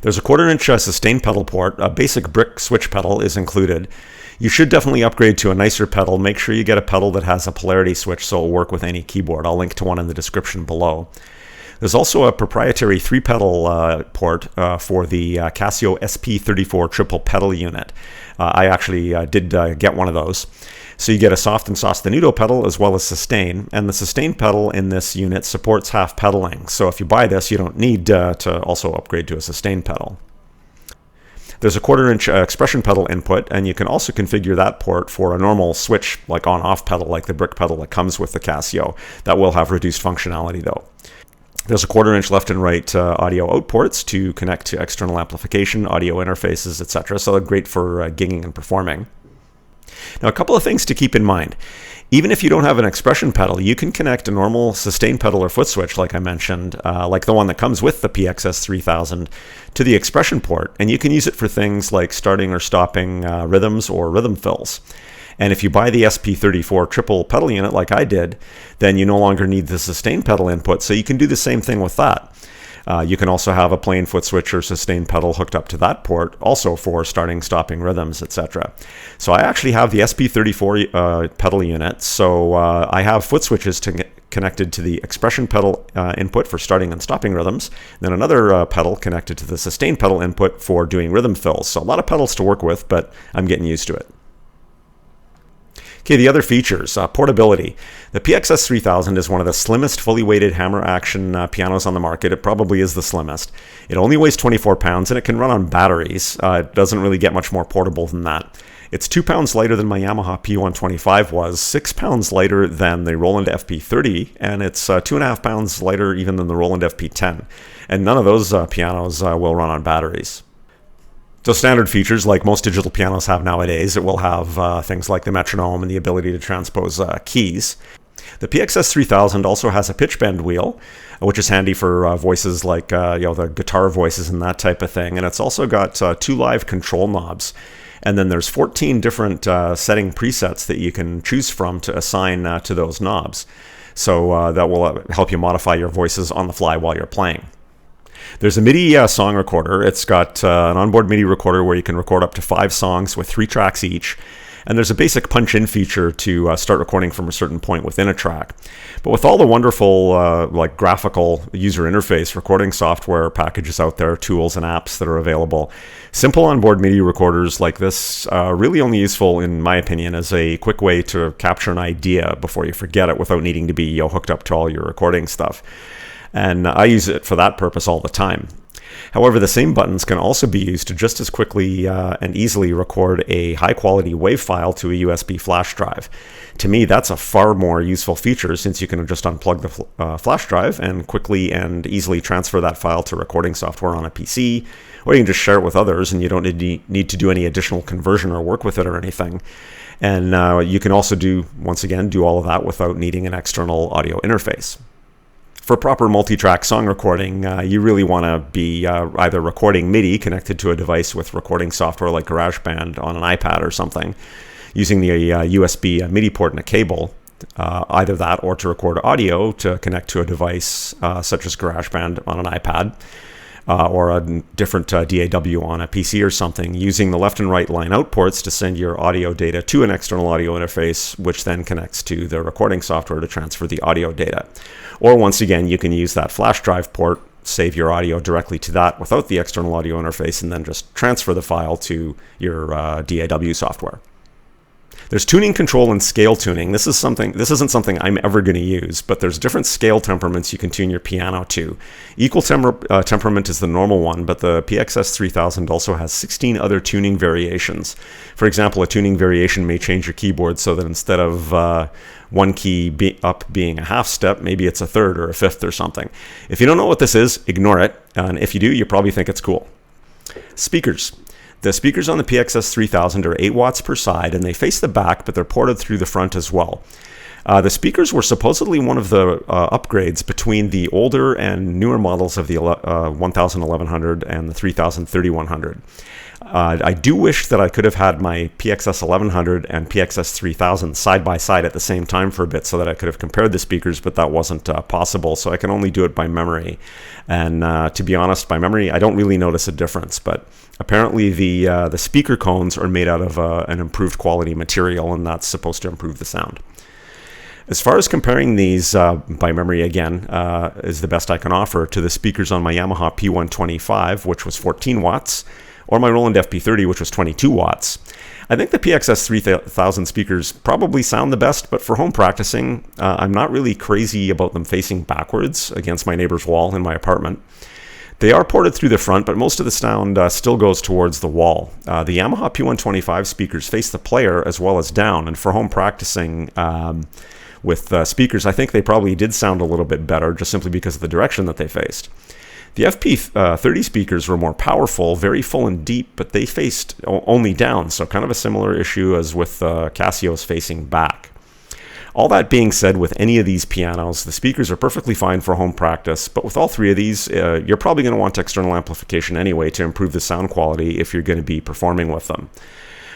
There's a 1/4-inch sustain pedal port. A basic brick switch pedal is included. You should definitely upgrade to a nicer pedal. Make sure you get a pedal that has a polarity switch so it'll work with any keyboard. I'll link to one in the description below. There's also a proprietary 3-pedal port for the Casio SP34 triple pedal unit. I actually did get one of those. So you get a soft and sostenuto pedal as well as sustain, and the sustain pedal in this unit supports half pedaling. So if you buy this, you don't need to also upgrade to a sustain pedal. There's a 1/4-inch expression pedal input, and you can also configure that port for a normal switch, like on-off pedal, like the brick pedal that comes with the Casio. That will have reduced functionality though. There's a 1/4-inch left and right audio out ports to connect to external amplification, audio interfaces, etc. So they're great for gigging and performing. Now, a couple of things to keep in mind. Even if you don't have an expression pedal, you can connect a normal sustain pedal or foot switch, like I mentioned, like the one that comes with the PX-S3000, to the expression port, and you can use it for things like starting or stopping rhythms or rhythm fills. And if you buy the SP34 triple pedal unit like I did, then you no longer need the sustain pedal input, so you can do the same thing with that. You can also have a plain foot switch or sustain pedal hooked up to that port, also for starting, stopping rhythms, etc. So I actually have the SP34 pedal unit, so I have foot switches connected to the expression pedal input for starting and stopping rhythms, then another pedal connected to the sustain pedal input for doing rhythm fills. So a lot of pedals to work with, but I'm getting used to it. Okay, the other features, portability. The PX-S3000 is one of the slimmest fully weighted hammer action pianos on the market. It probably is the slimmest. It only weighs 24 pounds and it can run on batteries. It doesn't really get much more portable than that. It's 2 pounds lighter than my Yamaha P125 was, 6 pounds lighter than the Roland FP30, and it's 2.5 pounds lighter even than the Roland FP10. And none of those pianos will run on batteries. So standard features, like most digital pianos have nowadays, it will have things like the metronome and the ability to transpose keys. The PX-S3000 also has a pitch bend wheel, which is handy for voices like the guitar voices and that type of thing. And it's also got 2 live control knobs. And then there's 14 different setting presets that you can choose from to assign to those knobs. So that will help you modify your voices on the fly while you're playing. There's a MIDI song recorder. It's got an onboard MIDI recorder where you can record up to 5 songs with 3 tracks each. And there's a basic punch-in feature to start recording from a certain point within a track. But with all the wonderful like graphical user interface recording software packages out there, tools and apps that are available, simple onboard MIDI recorders like this are really only useful, in my opinion, as a quick way to capture an idea before you forget it without needing to be hooked up to all your recording stuff. And I use it for that purpose all the time. However, the same buttons can also be used to just as quickly and easily record a high-quality WAV file to a USB flash drive. To me, that's a far more useful feature, since you can just unplug the flash drive and quickly and easily transfer that file to recording software on a PC, or you can just share it with others and you don't need to do any additional conversion or work with it or anything. And you can also do all of that without needing an external audio interface. For proper multi-track song recording, you really want to be either recording MIDI connected to a device with recording software like GarageBand on an iPad or something, using the USB MIDI port and a cable, either that or to record audio to connect to a device such as GarageBand on an iPad, or a different DAW on a PC or something, using the left and right line out ports to send your audio data to an external audio interface, which then connects to the recording software to transfer the audio data. Or once again, you can use that flash drive port, save your audio directly to that without the external audio interface, and then just transfer the file to your DAW software. There's tuning control and scale tuning. This isn't something I'm ever going to use, but there's different scale temperaments you can tune your piano to. Equal temperament is the normal one, but the PX-S3000 also has 16 other tuning variations. For example, a tuning variation may change your keyboard so that instead of one key up being a half step, maybe it's a third or a fifth or something. If you don't know what this is, ignore it. And if you do, you probably think it's cool. Speakers. The speakers on the PX-S3000 are 8 watts per side, and they face the back, but they're ported through the front as well. The speakers were supposedly one of the upgrades between the older and newer models of the 1100 and the 3100. I do wish that I could have had my PX-S1100 and PX-S3000 side by side at the same time for a bit so that I could have compared the speakers, but that wasn't possible, so I can only do it by memory. And to be honest, by memory, I don't really notice a difference, but apparently the speaker cones are made out of an improved quality material, and that's supposed to improve the sound. As far as comparing these by memory again is the best I can offer to the speakers on my Yamaha P125, which was 14 watts, or my Roland FP30, which was 22 watts. I think the PX-S3000 speakers probably sound the best, but for home practicing, I'm not really crazy about them facing backwards against my neighbor's wall in my apartment. They are ported through the front, but most of the sound still goes towards the wall. The Yamaha P125 speakers face the player as well as down, and for home practicing with speakers, I think they probably did sound a little bit better just simply because of the direction that they faced. The FP30 speakers were more powerful, very full and deep, but they faced only down, so kind of a similar issue as with Casio's facing back. All that being said, with any of these pianos, the speakers are perfectly fine for home practice, but with all three of these, you're probably going to want external amplification anyway to improve the sound quality if you're going to be performing with them.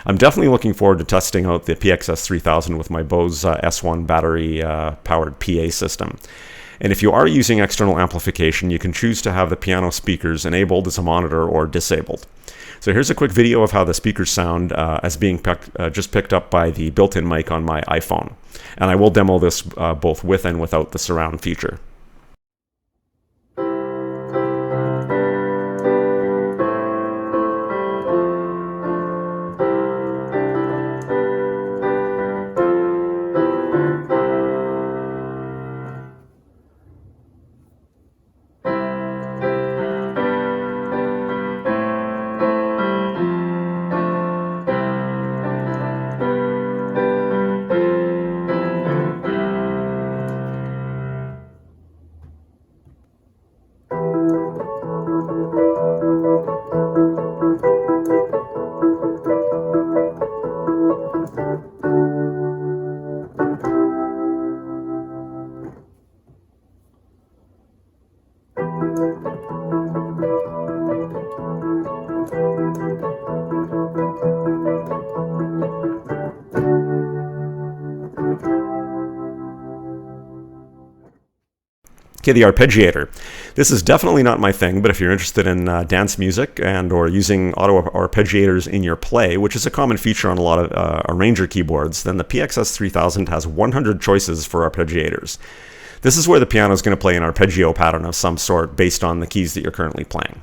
I'm definitely looking forward to testing out the PX-S3000 with my Bose S1 battery-powered PA system. And if you are using external amplification, you can choose to have the piano speakers enabled as a monitor or disabled. So here's a quick video of how the speakers sound as being just picked up by the built-in mic on my iPhone. And I will demo this both with and without the surround feature. Okay, the arpeggiator. This is definitely not my thing, but if you're interested in dance music and or using auto arpeggiators in your play, which is a common feature on a lot of arranger keyboards, then the PX-S3000 has 100 choices for arpeggiators. This is where the piano is going to play an arpeggio pattern of some sort based on the keys that you're currently playing.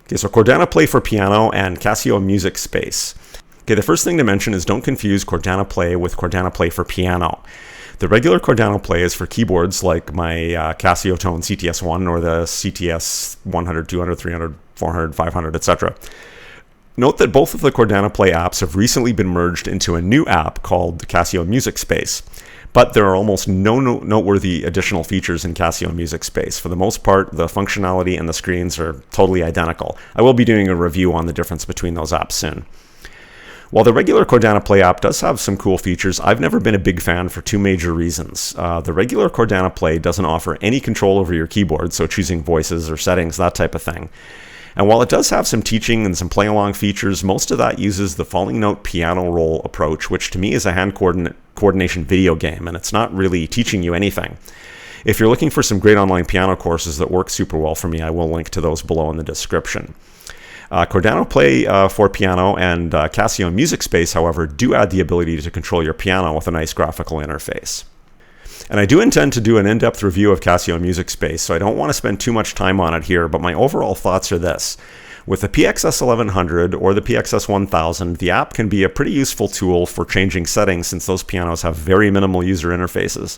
Okay, so Chordana Play for piano and Casio Music Space. Okay, the first thing to mention is don't confuse Chordana Play with Chordana Play for piano. The regular Chordana Play is for keyboards like my Casio Tone CTS1 or the CTS 100, 200, 300, 400, 500, etc. Note that both of the Chordana Play apps have recently been merged into a new app called the Casio Music Space, but there are almost no noteworthy additional features in Casio Music Space. For the most part, the functionality and the screens are totally identical. I will be doing a review on the difference between those apps soon. While the regular Chordana Play app does have some cool features, I've never been a big fan for two major reasons. The regular Chordana Play doesn't offer any control over your keyboard, so choosing voices or settings, that type of thing. And while it does have some teaching and some play-along features, most of that uses the falling note piano roll approach, which to me is a hand coordination video game, and it's not really teaching you anything. If you're looking for some great online piano courses that work super well for me, I will link to those below in the description. Chordana Play for piano and Casio Music Space, however, do add the ability to control your piano with a nice graphical interface. And I do intend to do an in-depth review of Casio Music Space, so I don't want to spend too much time on it here, but my overall thoughts are this. With the PX-S1100 or the PX-S1000, the app can be a pretty useful tool for changing settings since those pianos have very minimal user interfaces.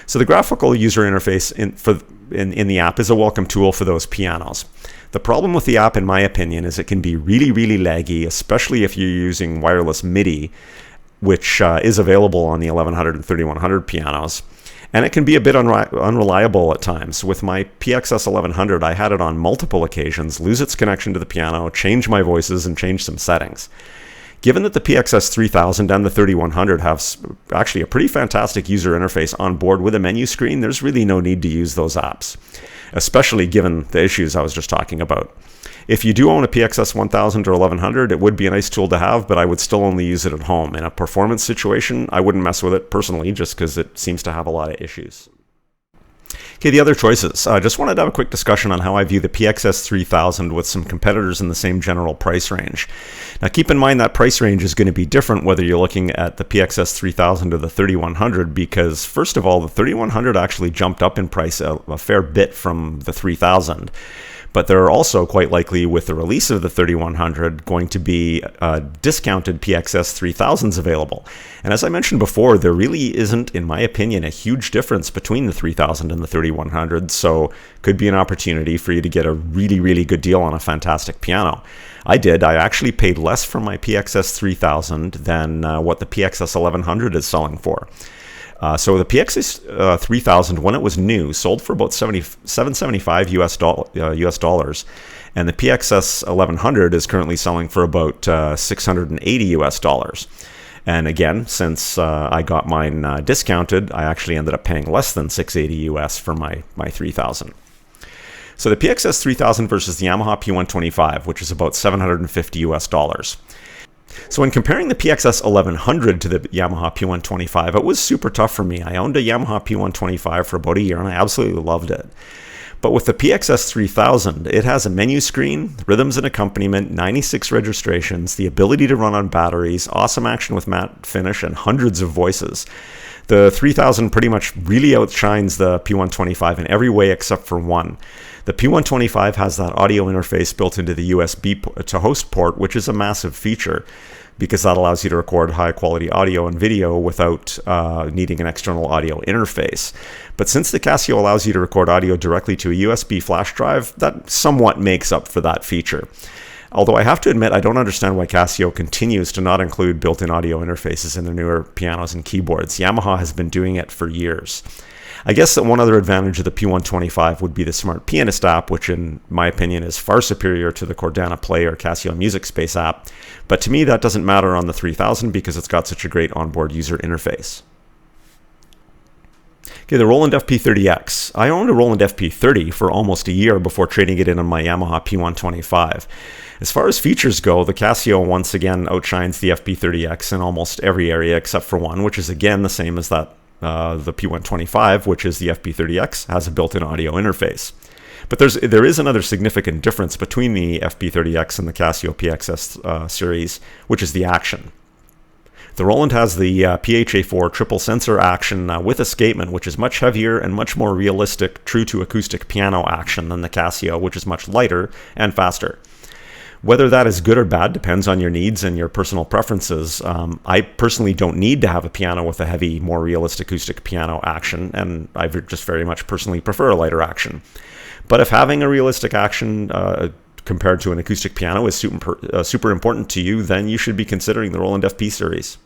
So the graphical user interface in the app is a welcome tool for those pianos. The problem with the app, in my opinion, is it can be really, really laggy, especially if you're using wireless MIDI, which is available on the 1100 and 3100 pianos. And it can be a bit unreliable at times. With my PX-S1100, I had it on multiple occasions lose its connection to the piano, change my voices, and change some settings. Given that the PX-S3000 and the 3100 have actually a pretty fantastic user interface on board with a menu screen, there's really no need to use those apps, especially given the issues I was just talking about. If you do own a PX-S1000 or 1100, it would be a nice tool to have, but I would still only use it at home. In a performance situation, I wouldn't mess with it personally just because it seems to have a lot of issues. Okay, the other choices. I just wanted to have a quick discussion on how I view the PX-S3000 with some competitors in the same general price range. Now keep in mind that price range is going to be different whether you're looking at the PX-S3000 or the 3100 because first of all, the 3100 actually jumped up in price a fair bit from the 3000. But there are also quite likely, with the release of the 3100, going to be discounted PX-S3000s available. And as I mentioned before, there really isn't, in my opinion, a huge difference between the 3000 and the 3100, so could be an opportunity for you to get a really, really good deal on a fantastic piano. I did. I actually paid less for my PX-S3000 than what the PX-S1100 is selling for. So the PX-S3000, when it was new, sold for about $775 US dollars, and the PX-S1100 is currently selling for about $680 US dollars. And again, since I got mine discounted, I actually ended up paying less than $680 US for my 3000. So the PX-S3000 versus the Yamaha P125, which is about $750 US dollars. So when comparing the PX-S1100 to the Yamaha P125, it was super tough for me. I owned a Yamaha P125 for about a year and I absolutely loved it. But with the PX-S3000, it has a menu screen, rhythms and accompaniment, 96 registrations, the ability to run on batteries, awesome action with matte finish, and hundreds of voices. The 3000 pretty much really outshines the P125 in every way except for one. The P125 has that audio interface built into the USB to host port, which is a massive feature because that allows you to record high quality audio and video without needing an external audio interface. But since the Casio allows you to record audio directly to a USB flash drive, that somewhat makes up for that feature. Although I have to admit, I don't understand why Casio continues to not include built-in audio interfaces in their newer pianos and keyboards. Yamaha has been doing it for years. I guess that one other advantage of the P125 would be the Smart Pianist app, which in my opinion is far superior to the Chordana Play or Casio Music Space app. But to me, that doesn't matter on the 3000 because it's got such a great onboard user interface. Okay, the Roland FP30X. I owned a Roland FP30 for almost a year before trading it in on my Yamaha P125. As far as features go, the Casio once again outshines the FP30X in almost every area except for one, which is again the same as that the P125, which is the FP30X, has a built-in audio interface. But there is another significant difference between the FP30X and the Casio PX-S series, which is the action. The Roland has the PHA4 triple sensor action with escapement, which is much heavier and much more realistic, true to acoustic piano action than the Casio, which is much lighter and faster. Whether that is good or bad depends on your needs and your personal preferences. I personally don't need to have a piano with a heavy, more realistic acoustic piano action, and I just very much personally prefer a lighter action. But if having a realistic action compared to an acoustic piano is super important to you, then you should be considering the Roland FP series.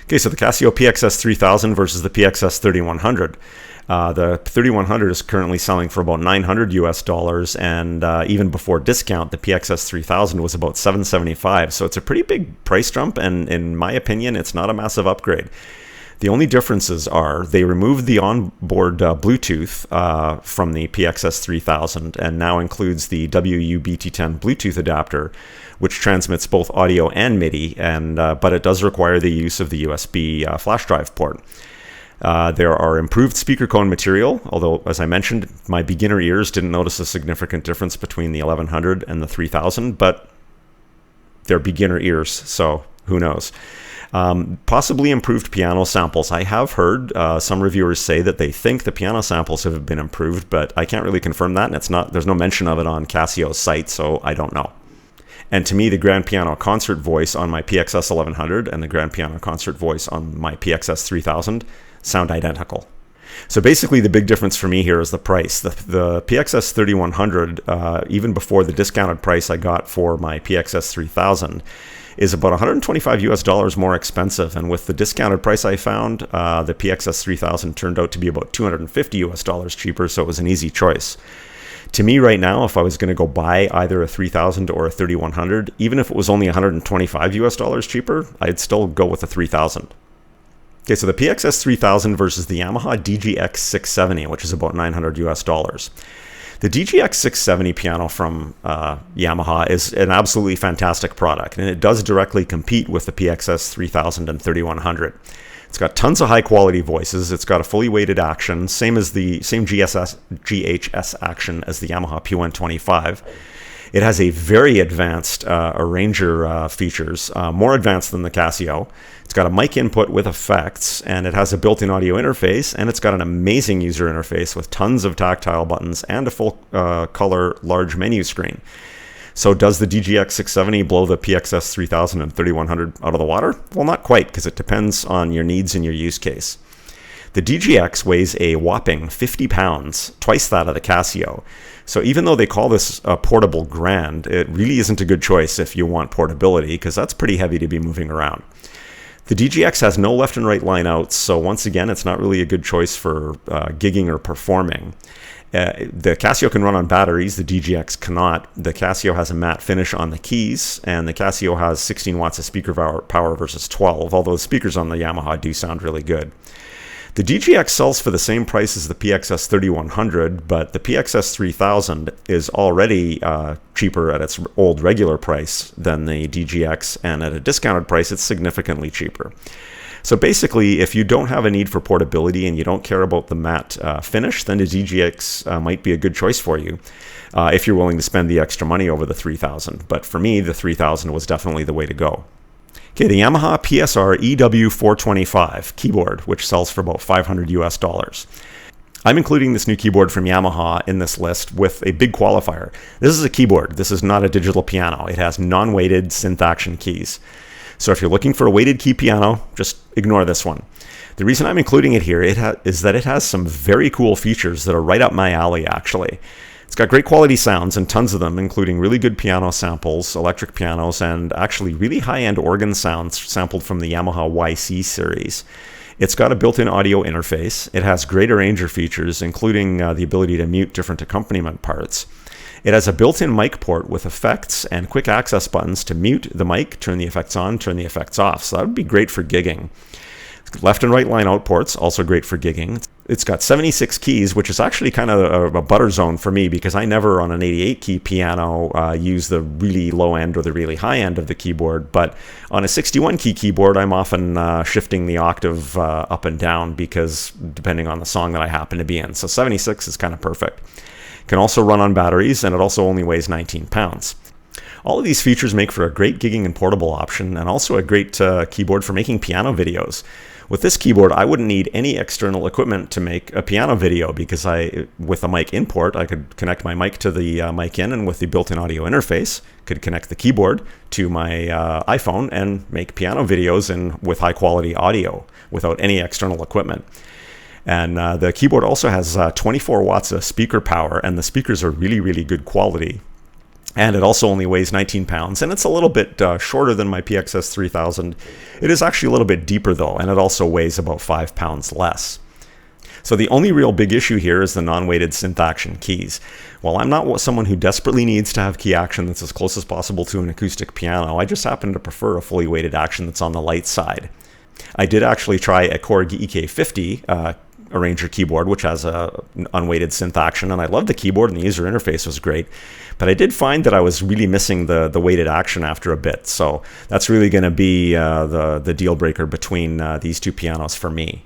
Okay, so the Casio PX-S3000 versus the PX-S3100. The 3100 is currently selling for about $900 US dollars, and even before discount, the PX-S3000 was about $775. So it's a pretty big price jump, and in my opinion, it's not a massive upgrade. The only differences are they removed the onboard Bluetooth from the PX-S3000 and now includes the WU-BT10 Bluetooth adapter, which transmits both audio and MIDI, but it does require the use of the USB flash drive port. There are improved speaker cone material, although, as I mentioned, my beginner ears didn't notice a significant difference between the 1100 and the 3000, but they're beginner ears, so who knows. Possibly improved piano samples. I have heard some reviewers say that they think the piano samples have been improved, but I can't really confirm that, and there's no mention of it on Casio's site, so I don't know. And to me, the grand piano concert voice on my PX-S1100 and the grand piano concert voice on my PX-S3000 sound identical. So basically, the big difference for me here is the price. The PX-S3100, even before the discounted price I got for my PX-S3000, is about $125 more expensive. And with the discounted price I found, the PX-S3000 turned out to be about $250 cheaper, so it was an easy choice. To me right now, if I was going to go buy either a 3000 or a 3100, even if it was only $125 cheaper, I'd still go with the 3000. Okay, so the PX-S3000 versus the Yamaha DGX670, which is about $900. The DGX670 piano from Yamaha is an absolutely fantastic product, and it does directly compete with the PX-S3000 and 3100. It's got tons of high quality voices. It's got a fully weighted action, same GHS action as the Yamaha P125. It has a very advanced arranger features, more advanced than the Casio. It's got a mic input with effects, and it has a built-in audio interface, and it's got an amazing user interface with tons of tactile buttons and a full color large menu screen. So does the DGX670 blow the PX-S3000 and 3100 out of the water? Well, not quite, because it depends on your needs and your use case. The DGX weighs a whopping 50 pounds, twice that of the Casio. So even though they call this a portable grand, it really isn't a good choice if you want portability, because that's pretty heavy to be moving around. The DGX has no left and right line outs, so once again, it's not really a good choice for gigging or performing. The Casio can run on batteries, the DGX cannot. The Casio has a matte finish on the keys, and the Casio has 16 watts of speaker power versus 12, although the speakers on the Yamaha do sound really good. The DGX sells for the same price as the PX-S3100, but the PX-S3000 is already cheaper at its old regular price than the DGX, and at a discounted price, it's significantly cheaper. So basically, if you don't have a need for portability and you don't care about the matte finish, then the DGX might be a good choice for you if you're willing to spend the extra money over the 3000. But for me, the 3000 was definitely the way to go. Okay, the Yamaha PSR EW425 keyboard, which sells for about $500. I'm including this new keyboard from Yamaha in this list with a big qualifier. This is a keyboard. This is not a digital piano. It has non-weighted synth action keys. So if you're looking for a weighted key piano, just ignore this one. The reason I'm including it here is that it has some very cool features that are right up my alley, actually. It's got great quality sounds, and tons of them, including really good piano samples, electric pianos, and actually really high-end organ sounds sampled from the Yamaha YC series. It's got a built-in audio interface. It has great arranger features, including the ability to mute different accompaniment parts. It has a built-in mic port with effects and quick access buttons to mute the mic, turn the effects on, turn the effects off. So that would be great for gigging. Left and right line out ports, also great for gigging. It's got 76 keys, which is actually kind of a butter zone for me, because I never on an 88 key piano use the really low end or the really high end of the keyboard. But on a 61 key keyboard, I'm often shifting the octave up and down, because depending on the song that I happen to be in. So 76 is kind of perfect. It can also run on batteries, and it also only weighs 19 pounds. All of these features make for a great gigging and portable option, and also a great keyboard for making piano videos. With this keyboard, I wouldn't need any external equipment to make a piano video, because with a mic in port, I could connect my mic to the mic in, and with the built-in audio interface, could connect the keyboard to my iPhone and make piano videos with high-quality audio without any external equipment. And the keyboard also has 24 watts of speaker power, and the speakers are really, really good quality. And it also only weighs 19 pounds, and it's a little bit shorter than my PX-S3000. It is actually a little bit deeper, though, and it also weighs about 5 pounds less. So the only real big issue here is the non-weighted synth action keys. While I'm not someone who desperately needs to have key action that's as close as possible to an acoustic piano, I just happen to prefer a fully weighted action that's on the light side. I did actually try a Korg EK50 arranger keyboard, which has a unweighted synth action, and I loved the keyboard, and the user interface was great. But I did find that I was really missing the weighted action after a bit, so that's really going to be the deal breaker between these two pianos for me.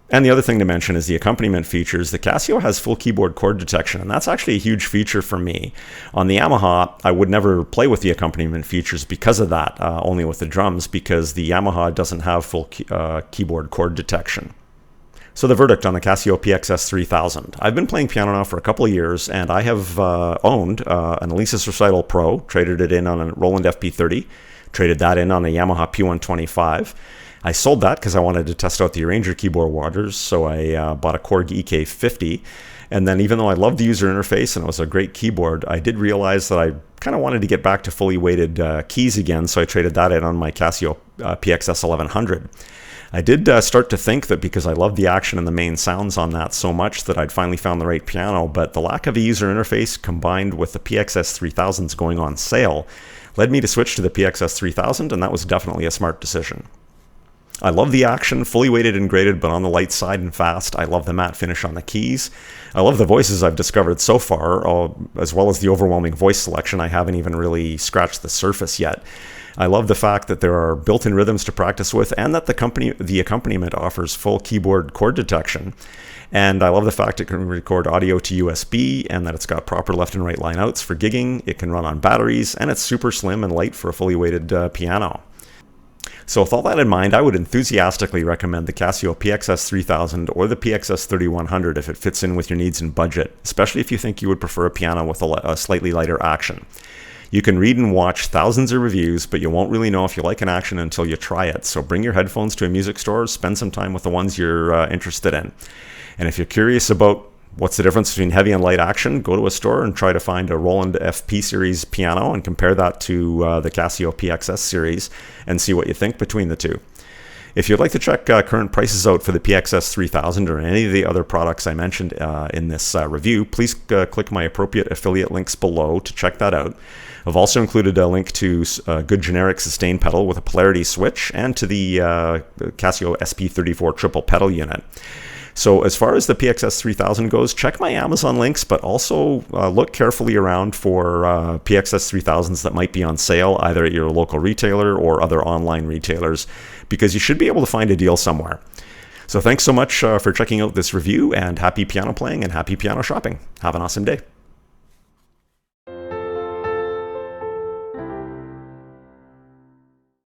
And the other thing to mention is the accompaniment features. The Casio has full keyboard chord detection, and that's actually a huge feature for me. On the Yamaha, I would never play with the accompaniment features because of that, only with the drums, because the Yamaha doesn't have full keyboard chord detection. So the verdict on the Casio PX-S3000. I've been playing piano now for a couple of years, and I have owned an Alesis Recital Pro, traded it in on a Roland FP30, traded that in on a Yamaha P125. I sold that because I wanted to test out the Arranger keyboard waters, so I bought a Korg EK50. And then even though I loved the user interface and it was a great keyboard, I did realize that I kind of wanted to get back to fully weighted keys again, so I traded that in on my Casio PX-S3100. I did start to think that because I loved the action and the main sounds on that so much that I'd finally found the right piano, but the lack of a user interface combined with the PX-S3000s going on sale led me to switch to the PX-S3000, and that was definitely a smart decision. I love the action, fully weighted and graded, but on the light side and fast. I love the matte finish on the keys. I love the voices I've discovered so far, as well as the overwhelming voice selection. I haven't even really scratched the surface yet. I love the fact that there are built-in rhythms to practice with, and that the accompaniment offers full keyboard chord detection. And I love the fact it can record audio to USB, and that it's got proper left and right line outs for gigging. It can run on batteries, and it's super slim and light for a fully weighted piano. So with all that in mind, I would enthusiastically recommend the Casio PX-S3000 or the PX-S3100 if it fits in with your needs and budget, especially if you think you would prefer a piano with a slightly lighter action. You can read and watch thousands of reviews, but you won't really know if you like an action until you try it. So bring your headphones to a music store, spend some time with the ones you're interested in. And if you're curious about what's the difference between heavy and light action, go to a store and try to find a Roland FP series piano and compare that to the Casio PX-S series and see what you think between the two. If you'd like to check current prices out for the PX-S3000 or any of the other products I mentioned in this review, please click my appropriate affiliate links below to check that out. I've also included a link to a good generic sustain pedal with a polarity switch and to the Casio SP34 triple pedal unit. So as far as the PX-S3000 goes, check my Amazon links, but also look carefully around for PX-S3000s that might be on sale, either at your local retailer or other online retailers, because you should be able to find a deal somewhere. So thanks so much for checking out this review, and happy piano playing and happy piano shopping. Have an awesome day.